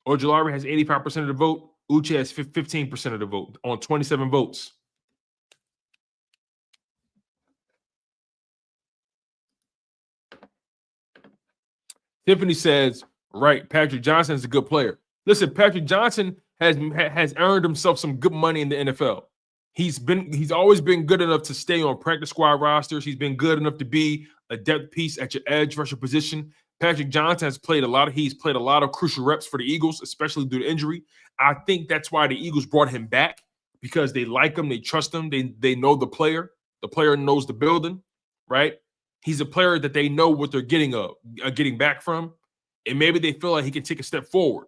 Ojulari has 85% of the vote. Uche has 15% of the vote on 27 votes. Tiffany says, right, Patrick Johnson is a good player. Listen, Patrick Johnson has earned himself some good money in the NFL. He's always been good enough to stay on practice squad rosters. He's been good enough to be a depth piece at your edge rusher position. Patrick Johnson has played a lot of crucial reps for the Eagles, especially due to injury. I think that's why the Eagles brought him back, because they like him, they trust him, they know the player. The player knows the building, right? He's a player that they know what they're getting back from, and maybe they feel like he can take a step forward.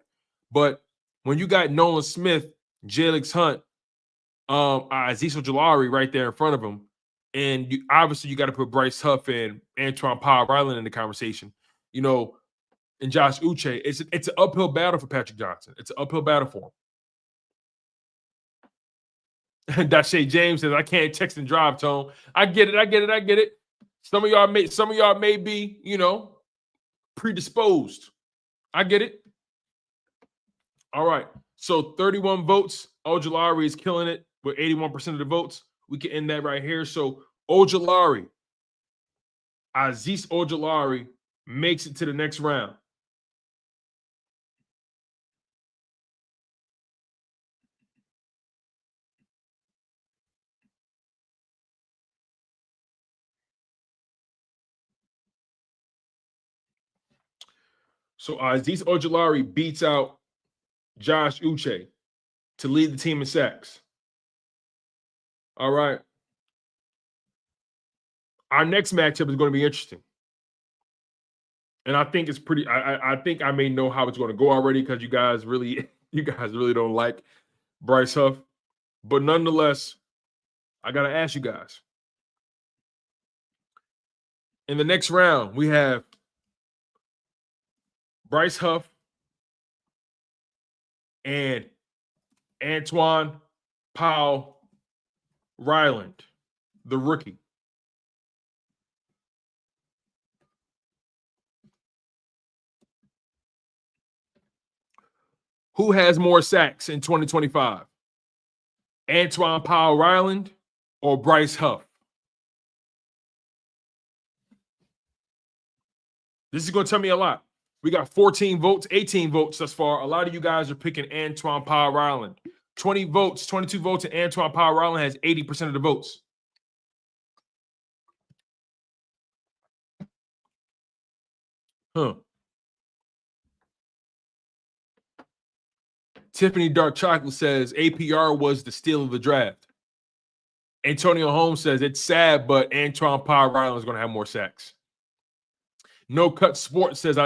But when you got Nolan Smith, Jalyx Hunt, Azeez Ojulari right there in front of him, and you got to put Bryce Huff and Antoine Powell-Ryland in the conversation, and Josh Uche. It's an uphill battle for Patrick Johnson. It's an uphill battle for him. Dashay James says, "I can't text and drive, Tone." I get it. Some of y'all may be, predisposed. I get it. All right. So 31 votes. Ojulari is killing it with 81% of the votes. We can end that right here. So Azeez Ojulari makes it to the next round. So Azeez Ojulari beats out Josh Uche to lead the team in sacks. All right. Our next matchup is going to be interesting. And I think it's pretty. I think I may know how it's going to go already, because you guys really don't like Bryce Huff. But nonetheless, I got to ask you guys. In the next round, we have Bryce Huff and Antoine Powell-Ryland, the rookie. Who has more sacks in 2025? Antoine Powell-Ryland or Bryce Huff? This is going to tell me a lot. We got 14 votes, 18 votes thus far. A lot of you guys are picking Antoine Powell-Ryland. 22 votes, and Antoine Powell-Ryland has 80% of the votes. Tiffany Dark Chocolate says APR was the steal of the draft. Antonio Holmes says it's sad, but Antoine Powell-Ryland is going to have more sacks. No Cut Sports says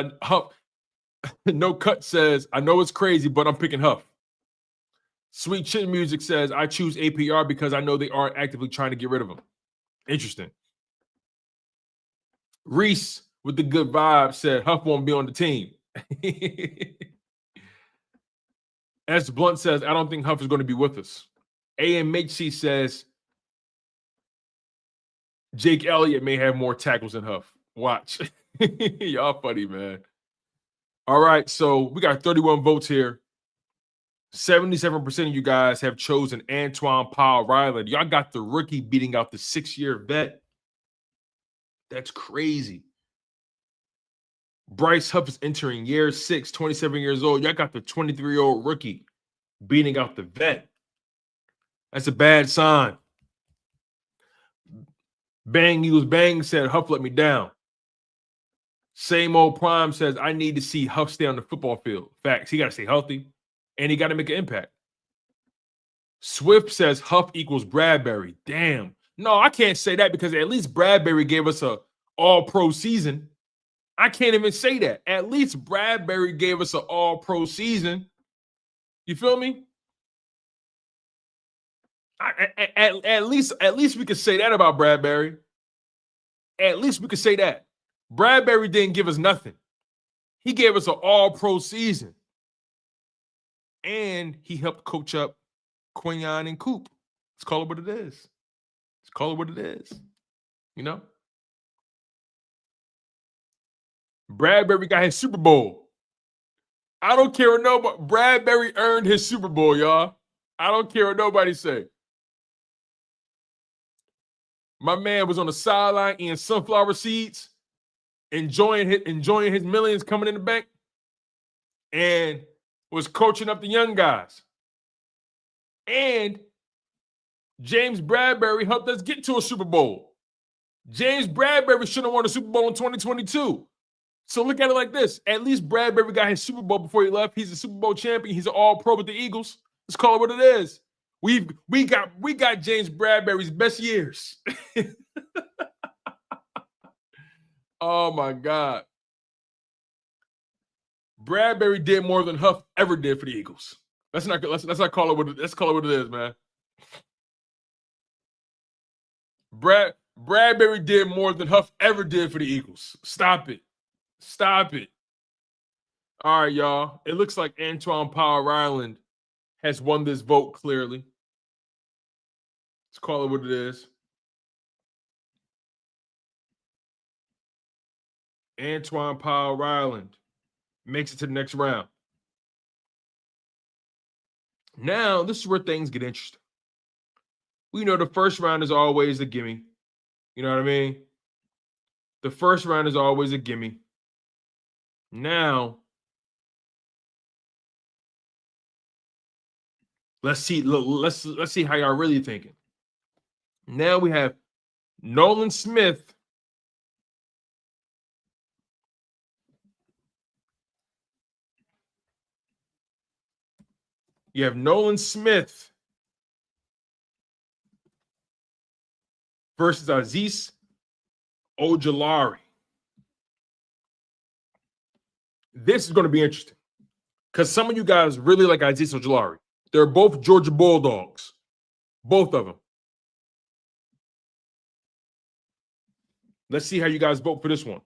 No Cut says I know it's crazy, but I'm picking Huff. Sweet Chin Music says I choose APR because I know they are actively trying to get rid of him. Interesting. Reese with the good vibe said Huff won't be on the team. S. Blunt says, I don't think Huff is going to be with us. AMHC says Jake Elliott may have more tackles than Huff. Watch. Y'all funny, man. All right, so we got 31 votes here. 77% of you guys have chosen Antoine Powell-Ryland. Y'all got the rookie beating out the 6-year vet. That's crazy. Bryce Huff is entering year 6, 27 years old. Y'all got the 23-year-old rookie beating out the vet. That's a bad sign. Bang Eagles Bang said Huff let me down. Same Old Prime says I need to see Huff stay on the football field. Facts. He got to stay healthy, and he got to make an impact. Swift says Huff equals Bradbury. Damn. No, I can't say that because at least Bradbury gave us a all-pro season. I can't even say that. At least Bradbury gave us an all-pro season. You feel me? At least we could say that about Bradbury. At least we could say that. Bradbury didn't give us nothing. He gave us an all-pro season. And he helped coach up Quinyon and Coop. Let's call it what it is. Let's call it what it is. You know? Bradbury got his Super Bowl. I don't care what nobody. Bradbury earned his Super Bowl, y'all. I don't care what nobody say. My man was on the sideline eating sunflower seeds, enjoying his millions coming in the bank, and was coaching up the young guys. And James Bradbury helped us get to a Super Bowl. James Bradbury should have won a Super Bowl in 2022. So look at it like this. At least Bradbury got his Super Bowl before he left. He's a Super Bowl champion. He's an all-pro with the Eagles. Let's call it what it is. We got James Bradbury's best years. Oh my God. Bradbury did more than Huff ever did for the Eagles. Let's not call it what let's call it what it is, man. Bradbury did more than Huff ever did for the Eagles. Stop it. Stop it. All right, y'all. It looks like Antoine Powell-Ryland has won this vote clearly. Let's call it what it is. Antoine Powell-Ryland makes it to the next round. Now, this is where things get interesting. We know the first round is always a gimme. You know what I mean? The first round is always a gimme. Now, let's see how y'all really thinking. Now we have Nolan Smith You have Nolan Smith versus Azeez Ojulari. This is going to be interesting because some of you guys really like Azeez Ojulari. They're both Georgia Bulldogs, both of them. Let's see how you guys vote for this one.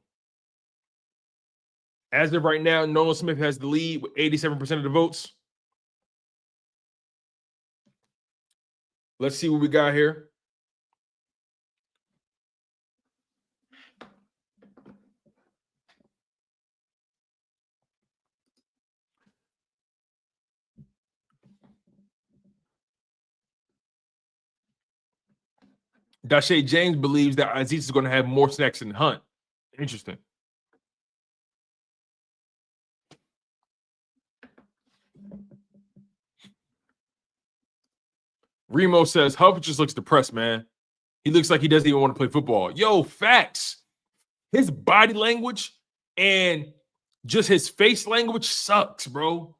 As of right now, Nolan Smith has the lead with 87% of the votes. Let's see what we got here. Dashay James believes that Azeez is going to have more sacks than Hunt. Interesting. Remo says, Huff just looks depressed, man. He looks like he doesn't even want to play football. Yo, facts. His body language and just his face language sucks, bro.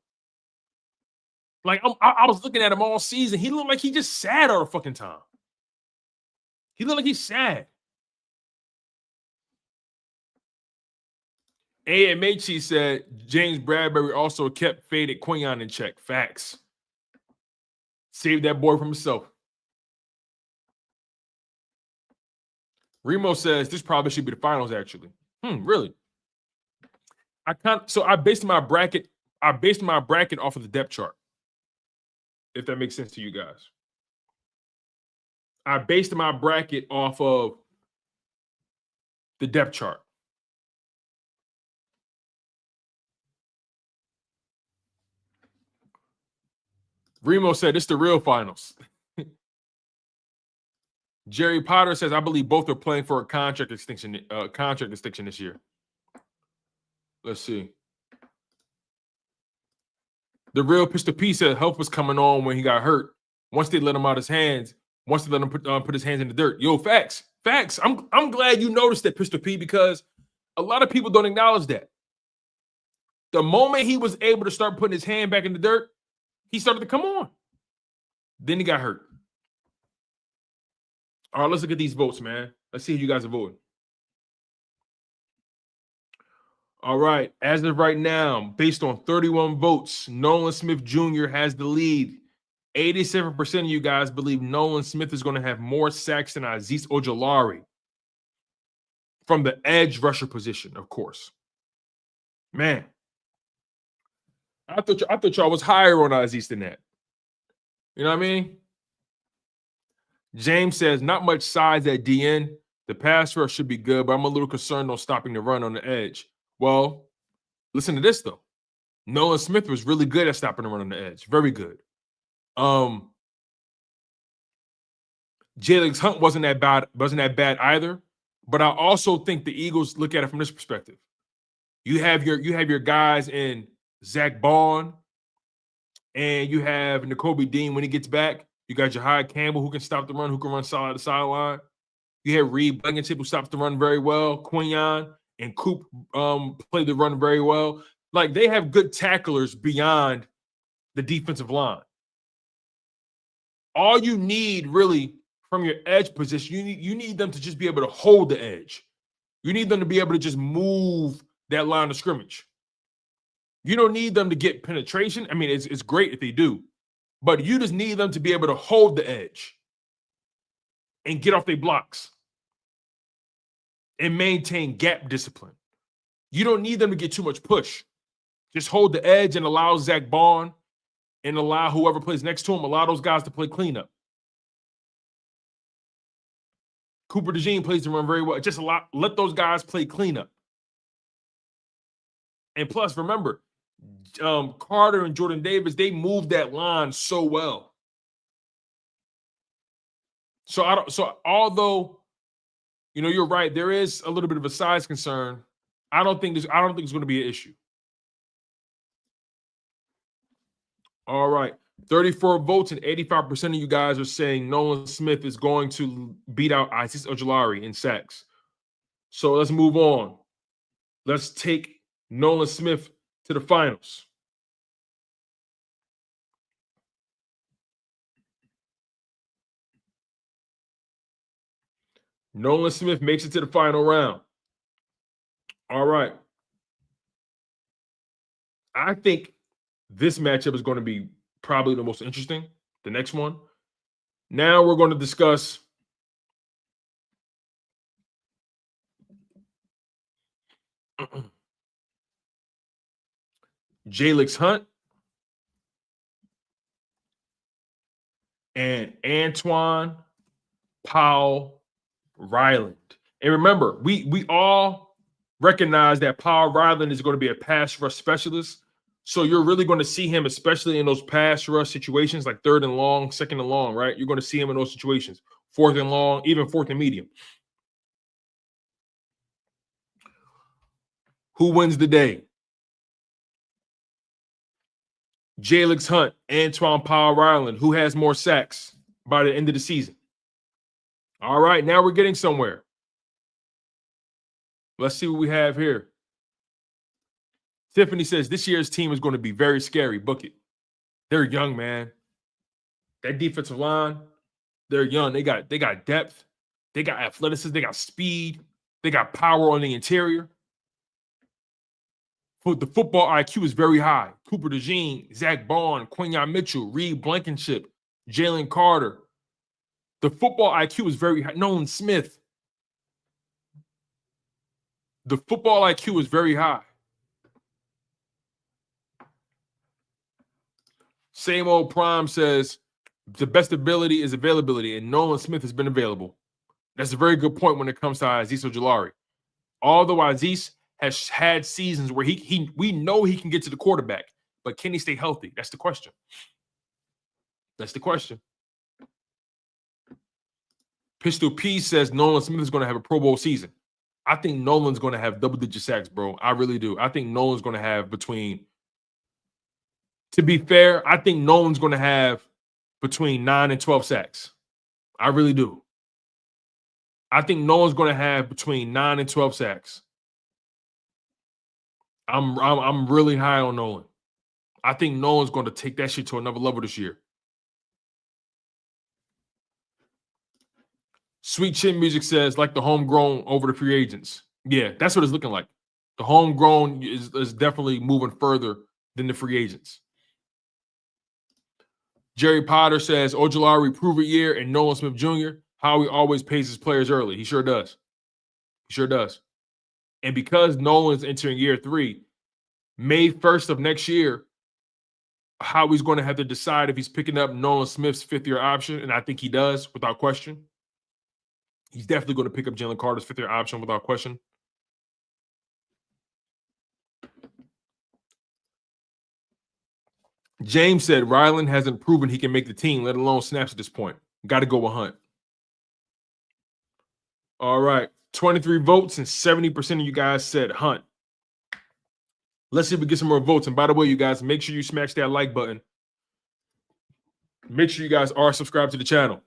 Like, I was looking at him all season. He looked like he just sad all the fucking time. He looked like he's sad. AMHC said James Bradbury also kept faded Quinyon in check. Facts. Save that boy from himself. Remo says this probably should be the finals, actually. Really? I based my bracket off of the depth chart. If that makes sense to you guys. I based my bracket off of the depth chart. Remo said it's the real finals. Jerry Potter says, I believe both are playing for a contract extension this year. Let's see. The real Pistol P said help was coming on when he got hurt. Once they let him out his hands, once they let him put his hands in the dirt. Yo, facts. Facts. I'm glad you noticed that, Pistol P, because a lot of people don't acknowledge that. The moment he was able to start putting his hand back in the dirt, he started to come on. Then he got hurt. All right, let's look at these votes, man. Let's see how you guys are voting. All right, as of right now, based on 31 votes, Nolan Smith Jr. has the lead. 87% of you guys believe Nolan Smith is going to have more sacks than Azeez Ojulari from the edge rusher position, of course. Man, I thought y'all was higher on Azeez than that. You know what I mean? James says, not much size at DN. The pass rush should be good, but I'm a little concerned on stopping the run on the edge. Well, listen to this, though. Nolan Smith was really good at stopping the run on the edge. Very good. Jalyx Hunt wasn't that bad either. But I also think the Eagles look at it from this perspective. You have your guys in Zack Baun, and you have Nakobe Dean when he gets back. You got Jahai Campbell who can stop the run, who can run solid to sideline. You have Reed Blankenship who stops the run very well. Quinyon. and Coop played the run very well. Like, they have good tacklers beyond the defensive line. All you need really from your edge position, you need them to just be able to hold the edge. You need them to be able to just move that line of scrimmage. You don't need them to get penetration. I mean, it's great if they do, but you just need them to be able to hold the edge and get off their blocks and maintain gap discipline. You don't need them to get too much push. Just hold the edge and allow Zack Baun and allow whoever plays next to him, allow those guys to play cleanup. Cooper DeJean plays the run very well. Just let those guys play cleanup. And plus, remember, Carter and Jordan Davis, they moved that line so well. So although, you know, you're right, there is a little bit of a size concern. I don't think it's going to be an issue. All right. 34 votes and 85% of you guys are saying Nolan Smith is going to beat out Azeez Ojulari in sacks. So let's move on. Let's take Nolan Smith to the finals. Nolan Smith makes it to the final round. All right. I think this matchup is going to be probably the most interesting, the next one. Now we're going to discuss Jalyx Hunt and Antoine Powell Ryland. And remember, we all recognize that Powell Ryland is going to be a pass rush specialist. So you're really going to see him, especially in those pass rush situations, like 3rd and long, 2nd and long, right? You're going to see him in those situations. 4th and long, even 4th and medium. Who wins the day? Jalyx Hunt, Antoine Powell Ryland. Who has more sacks by the end of the season? All right, now we're getting somewhere. Let's see what we have here. Tiffany says this year's team is going to be very scary. Book it. They're young, man. That defensive line, they're young. They got depth. They got athleticism. They got speed. They got power on the interior. The football IQ is very high. Cooper DeJean, Zack Baun, Quinyon Mitchell, Reed Blankenship, Jalen Carter. The football IQ is very high. Nolan Smith. The football IQ is very high. Same old Prime says the best ability is availability, and Nolan Smith has been available. That's a very good point when it comes to Azeez Ojulari. Although Azeez has had seasons where we know he can get to the quarterback, but can he stay healthy? That's the question. That's the question. Pistol P says Nolan Smith is going to have a Pro Bowl season. I think Nolan's going to have double-digit sacks, bro. I really do. I think Nolan's going to have to be fair, I think Nolan's going to have between 9 and 12 sacks. I really do. I think Nolan's going to have between 9 and 12 sacks. I'm really high on Nolan. I think Nolan's going to take that shit to another level this year. Sweet Chin Music says, like the homegrown over the free agents. Yeah, that's what it's looking like. The homegrown is definitely moving further than the free agents. Jerry Potter says, Ojulari prove a year and Nolan Smith Jr. Howie always pays his players early. He sure does. He sure does. And because Nolan's entering year 3, May 1st of next year, Howie's going to have to decide if he's picking up Nolan Smith's 5th-year option, and I think he does, without question. He's definitely going to pick up Jalen Carter's 5th-year option without question. James said Ryland hasn't proven he can make the team, let alone snaps at this point. Got to go with Hunt. All right. 23 votes and 70% of you guys said Hunt. Let's see if we get some more votes. And by the way, you guys, make sure you smash that like button. Make sure you guys are subscribed to the channel.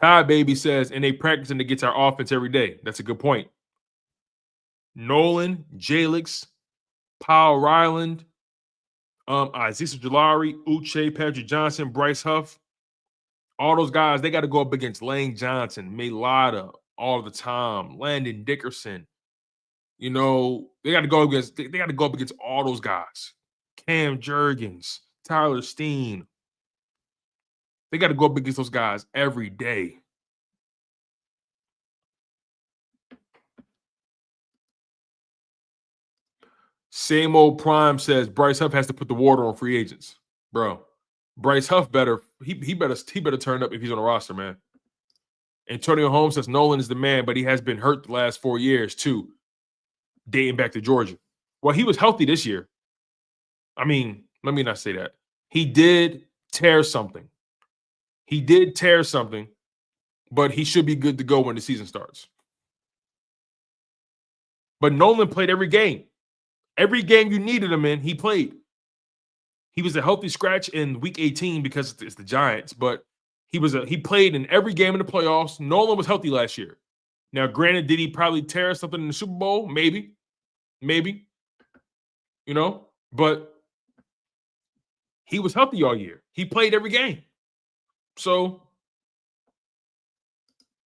Ty Baby says, and they practicing to get to our offense every day. That's a good point. Nolan, Jalyx, Powell Ryland, Aziz Jalari, Uche, Patrick Johnson, Bryce Huff. All those guys, they got to go up against Lane Johnson, Maylada all the time, Landon Dickerson. You know, they got to go up against all those guys. Cam Jurgens, Tyler Steen. They got to go up against those guys every day. Same old Prime says Bryce Huff has to put the water on free agents, bro. Bryce Huff better turn up if he's on the roster, man. Antonio Holmes says Nolan is the man, but he has been hurt the last 4 years too, dating back to Georgia. Well, he was healthy this year. I mean, let me not say that. He did tear something. But he should be good to go when the season starts. But Nolan played every game. Every game you needed him in, he played. He was a healthy scratch in week 18 because it's the Giants, but he played in every game in the playoffs. Nolan was healthy last year. Now, granted, did he probably tear something in the Super Bowl? Maybe. You know, but he was healthy all year. He played every game. So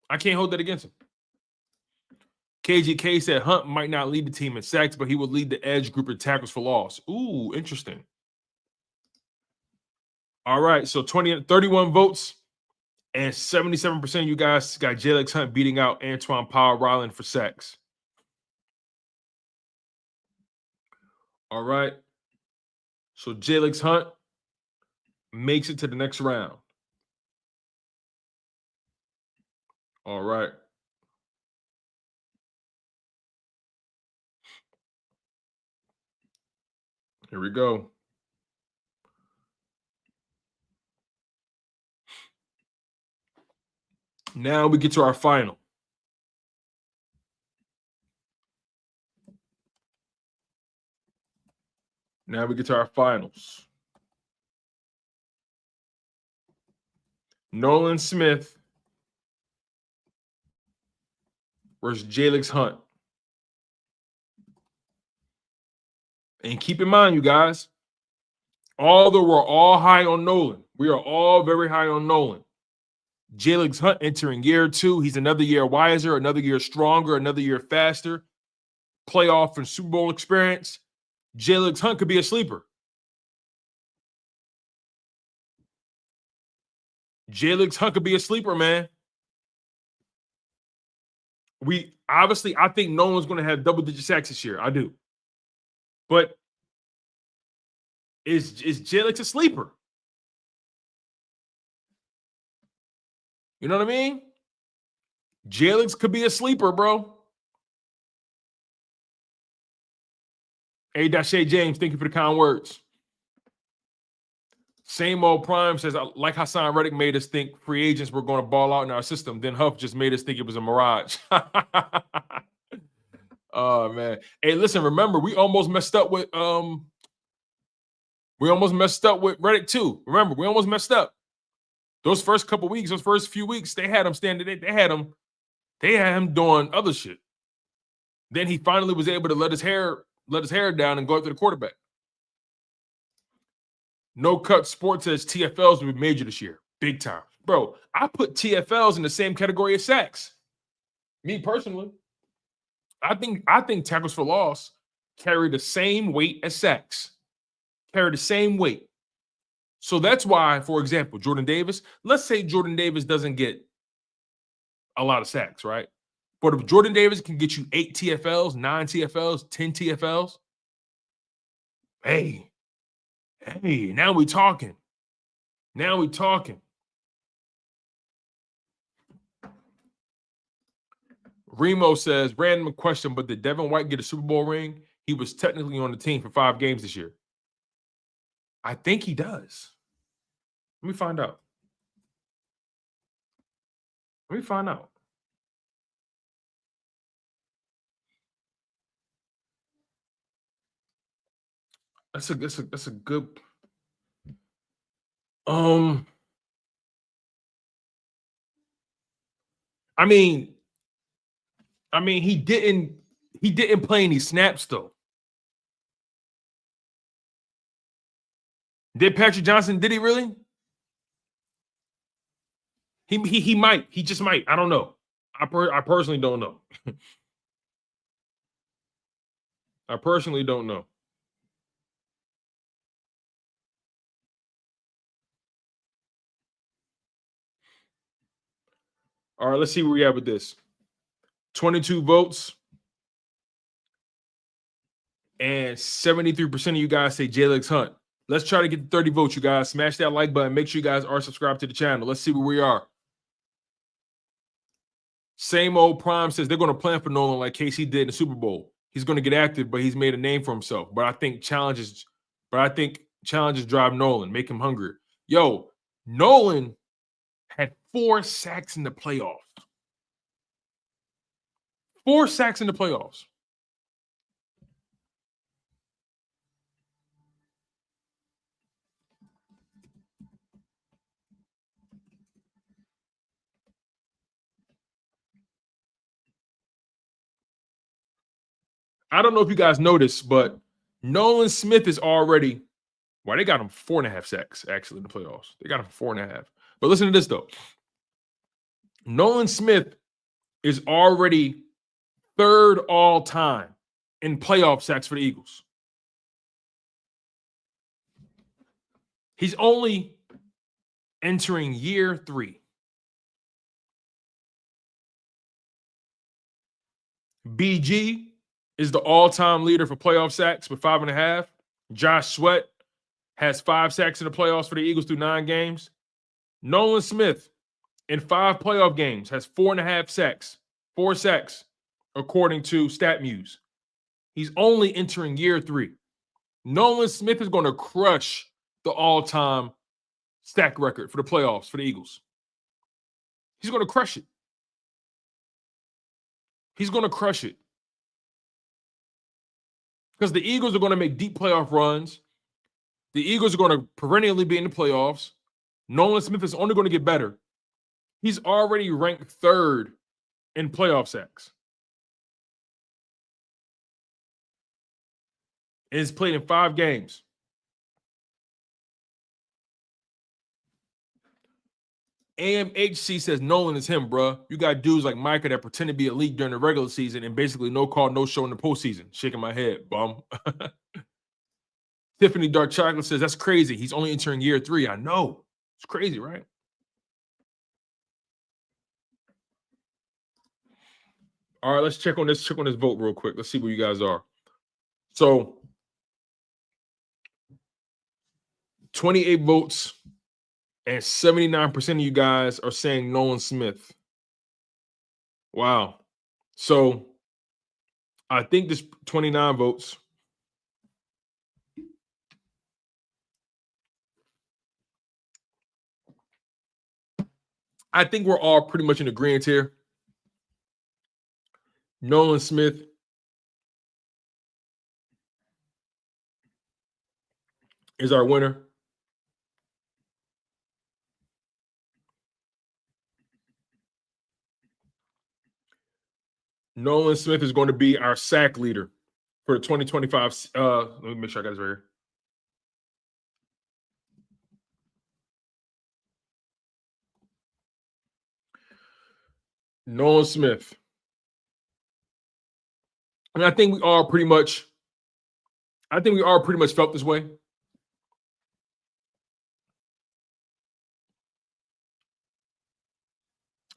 I can't hold that against him. KGK said Hunt might not lead the team in sacks, but he will lead the edge group in tackles for loss. Ooh, interesting. All right, so 31 votes, and 77% of you guys got Jalyx Hunt beating out Antoine Powell Ryland for sacks. All right, so Jalyx Hunt makes it to the next round. All right. Here we go. Now we get to our final. Now we get to our finals. Nolan Smith versus Jalyx Hunt. And keep in mind, you guys, although we're all high on Nolan, we are all very high on Nolan. Jalyx Hunt entering year 2. He's another year wiser, another year stronger, another year faster. Playoff and Super Bowl experience. Jalyx Hunt could be a sleeper. Jalyx Hunt could be a sleeper, man. I think Nolan's going to have double-digit sacks this year. I do. But is Jalyx a sleeper? You know what I mean? Jalyx could be a sleeper, bro. Hey, Dashay James, thank you for the kind words. Same old Prime says, like Hassan Reddick made us think free agents were going to ball out in our system. Then Huff just made us think it was a mirage. Oh, man. Hey, listen, remember, we almost messed up with Reddick too. Remember, we almost messed up. Those first few weeks, they had him standing. They had him doing other shit. Then he finally was able to let his hair down and go after the quarterback. No Cut Sports says TFLs will be major this year. Big time. Bro, I put TFLs in the same category as sacks. Me personally. I think tackles for loss carry the same weight as sacks. Carry the same weight. So that's why, for example, Jordan Davis, let's say Jordan Davis doesn't get a lot of sacks, right? But if Jordan Davis can get you 8 TFLs, 9 TFLs, 10 TFLs, hey, now we're talking. Remo says, random question, but did Devin White get a Super Bowl ring? He was technically on the team for 5 games this year. I think he does. Let me find out. That's a good. I mean, he didn't play any snaps though. Did Patrick Johnson? Did he really? He might. He just might. I don't know. I personally don't know. I personally don't know. All right, let's see where we at with this. 22 votes. And 73% of you guys say Jalyx Hunt. Let's try to get to 30 votes, you guys. Smash that like button. Make sure you guys are subscribed to the channel. Let's see where we are. Same old Prime says they're going to plan for Nolan like KC did in the Super Bowl. He's going to get active, but he's made a name for himself. But I think challenges drive Nolan, make him hungrier. Yo, Nolan had 4 sacks in the playoffs. 4 sacks in the playoffs. I don't know if you guys noticed, but Nolan Smith is already, well, they got him 4.5 sacks actually in the playoffs. They got him 4.5. But listen to this though. Nolan Smith is already 3rd all time in playoff sacks for the Eagles. He's only entering year 3. BG is the all-time leader for playoff sacks with 5.5. Josh Sweat has 5 sacks in the playoffs for the Eagles through 9 games. Nolan Smith in 5 playoff games has 4.5 sacks, 4 sacks, according to StatMuse. He's only entering year 3. Nolan Smith is going to crush the all-time sack record for the playoffs for the Eagles. He's going to crush it. He's going to crush it. Because the Eagles are going to make deep playoff runs. The Eagles are going to perennially be in the playoffs. Nolan Smith is only going to get better. He's already ranked 3rd in playoff sacks. And he's played in 5 games. AMHC says Nolan is him, bruh. You got dudes like Micah that pretend to be elite during the regular season and basically no call, no show in the postseason. Shaking my head, bum. Tiffany Dark Chocolate says that's crazy. He's only entering year 3. I know. It's crazy, right? All right, let's check on this vote real quick. Let's see where you guys are. So 28 votes and 79% of you guys are saying Nolan Smith. Wow. So I think this 29 votes. I think we're all pretty much in agreement here. Nolan Smith is our winner. Nolan Smith is going to be our sack leader for the 2025. Let me make sure I got this right here. Nolan Smith. And I think we all pretty much felt this way.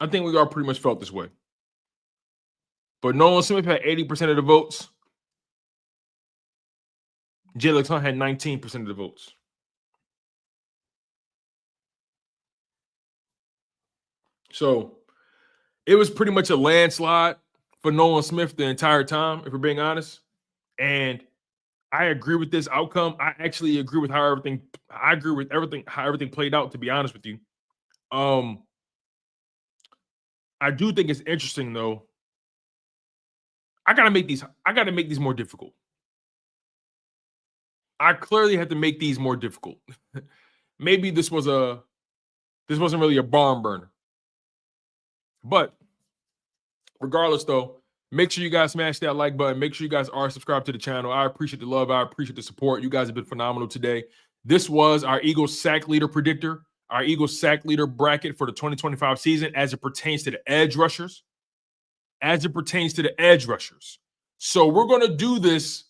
I think we all pretty much felt this way. But Nolan Smith had 80% of the votes. Jalyx Hunt had 19% of the votes. So it was pretty much a landslide for Nolan Smith the entire time, if we're being honest. And I agree with this outcome. I actually agree with how everything played out, to be honest with you. I do think it's interesting though. I gotta make these more difficult. I clearly have to make these more difficult. Maybe this wasn't really a barn burner. But Regardless, though, make sure you guys smash that like button. Make sure you guys are subscribed to the channel. I appreciate the love. I appreciate the support. You guys have been phenomenal today. This was our Eagles sack leader predictor, our Eagles sack leader bracket for the 2025 season as it pertains to the edge rushers. So we're going to do this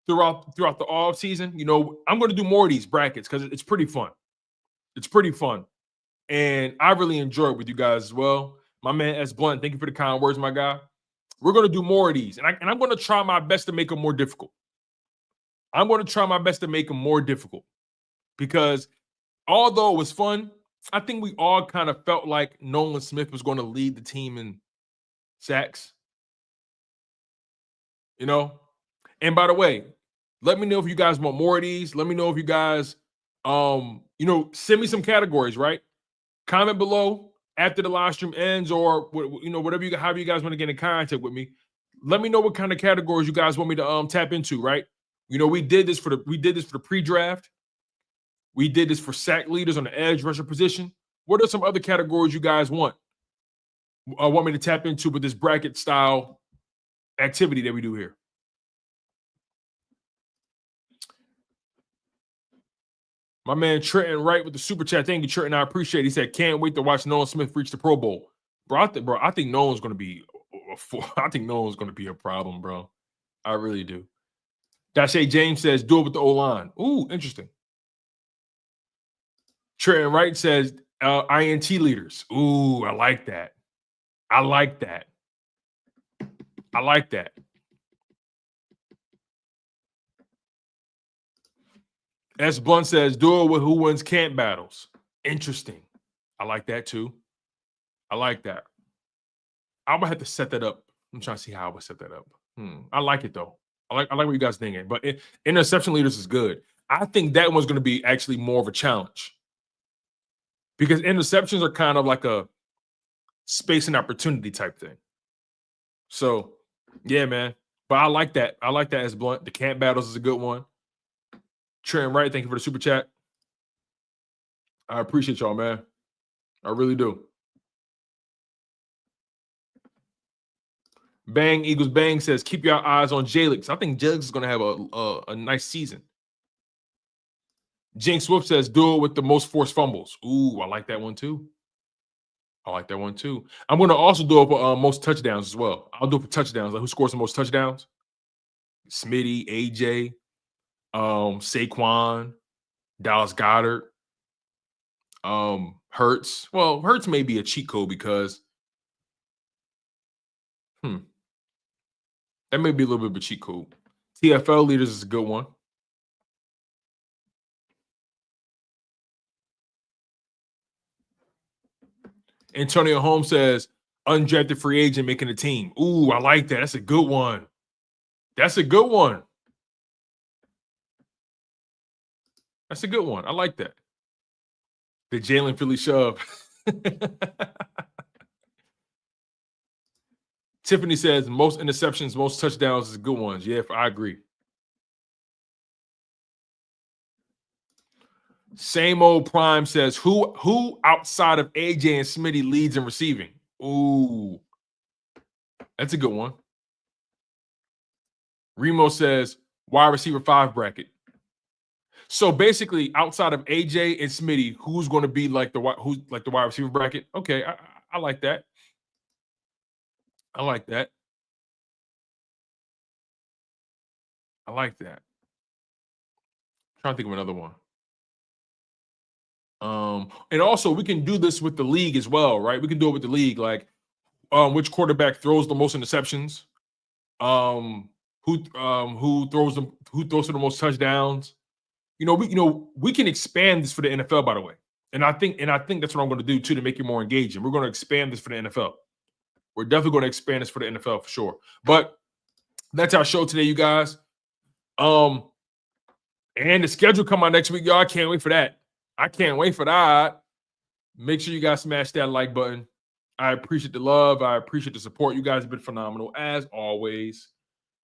throughout the off season. You know, I'm going to do more of these brackets because it's pretty fun. And I really enjoy it with you guys as well. My man S. Blunt, thank you for the kind words, my guy. We're going to do more of these. And I'm going to try my best to make them more difficult. Because although it was fun, I think we all kind of felt like Nolan Smith was going to lead the team in sacks. You know? And by the way, let me know if you guys want more of these. Let me know if you guys, send me some categories, right? Comment below after the live stream ends, or however you guys want to get in contact with me. Let me know what kind of categories you guys want me to tap into, right? You know, we did this for the pre-draft. We did this for sack leaders on the edge rusher position. What are some other categories you guys want me to tap into with this bracket style activity that we do here? My man Trenton Wright with the super chat. Thank you, Trenton. I appreciate it. He said, can't wait to watch Nolan Smith reach the Pro Bowl. Bro, I think Nolan's going to be a problem, bro. I really do. Dashay James says, do it with the O-line. Ooh, interesting. Trenton Wright says, INT leaders. Ooh, I like that. S. Blunt says, do it with who wins camp battles. Interesting. I like that too. I like that. I would have to set that up. I'm trying to see how I would set that up. I like it though. I like what you guys thinking. But interception leaders is good. I think that one's going to be actually more of a challenge because interceptions are kind of like a space and opportunity type thing. So, yeah, man. But I like that. S. Blunt. The camp battles is a good one. Trent Wright, thank you for the super chat. I appreciate y'all, man. I really do. Bang Eagles Bang says, keep your eyes on Jalyx. I think Jalyx is going to have a nice season. Jinx Swift says, do it with the most forced fumbles. Ooh, I like that one too. I'm going to also do it for most touchdowns as well. I'll do it for touchdowns. Like who scores the most touchdowns? Smitty, AJ, Saquon, Dallas Goedert, Hurts. Well, Hurts may be a cheat code because that may be a little bit of a cheat code. TFL leaders is a good one. Antonio Holmes says, undrafted free agent making a team. Ooh, I like that. That's a good one. I like that. The Jalen Philly shove. Tiffany says, most interceptions, most touchdowns is good ones. Yeah, I agree. Same old Prime says, who outside of AJ and Smitty leads in receiving? Ooh, that's a good one. Remo says, wide receiver 5 bracket. So basically, outside of AJ and Smitty, who's going to be like the wide receiver bracket? Okay, I like that. I'm trying to think of another one. And also we can do this with the league as well, right? We can do it with the league, like which quarterback throws the most interceptions, who throws for the most touchdowns. We can expand this for the NFL, by the way. And I think that's what I'm going to do too to make it more engaging. We're going to expand this for the NFL. We're definitely going to expand this for the NFL for sure. But that's our show today, you guys. And the schedule come out next week, y'all. I can't wait for that. Make sure you guys smash that like button. I appreciate the love. I appreciate the support. You guys have been phenomenal as always.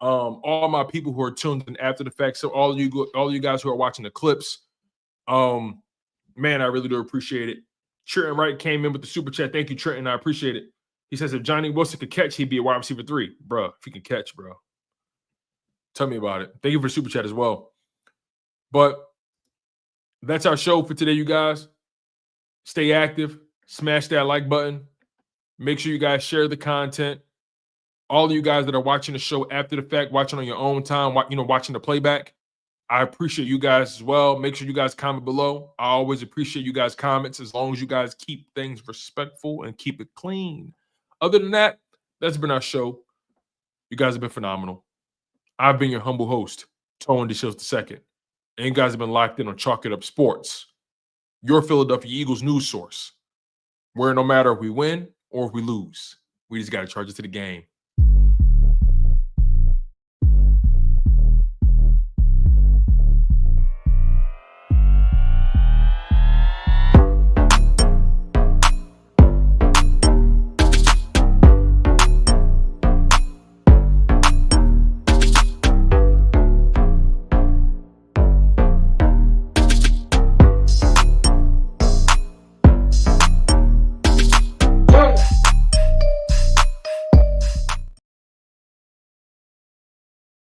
All my people who are tuned in after the fact. So all of you guys who are watching the clips, man, I really do appreciate it. Trenton Wright came in with the super chat. Thank you, Trenton. I appreciate it. He says if Johnny Wilson could catch, he'd be a wide receiver 3. Bro, if he can catch, bro. Tell me about it. Thank you for the super chat as well. But that's our show for today, you guys. Stay active. Smash that like button. Make sure you guys share the content. All of you guys that are watching the show after the fact, watching on your own time, watching the playback, I appreciate you guys as well. Make sure you guys comment below. I always appreciate you guys' comments as long as you guys keep things respectful and keep it clean. Other than that, that's been our show. You guys have been phenomenal. I've been your humble host, Tone DeShields II. And you guys have been locked in on Chalk It Up Sports, your Philadelphia Eagles news source, where no matter if we win or if we lose, we just got to charge it to the game.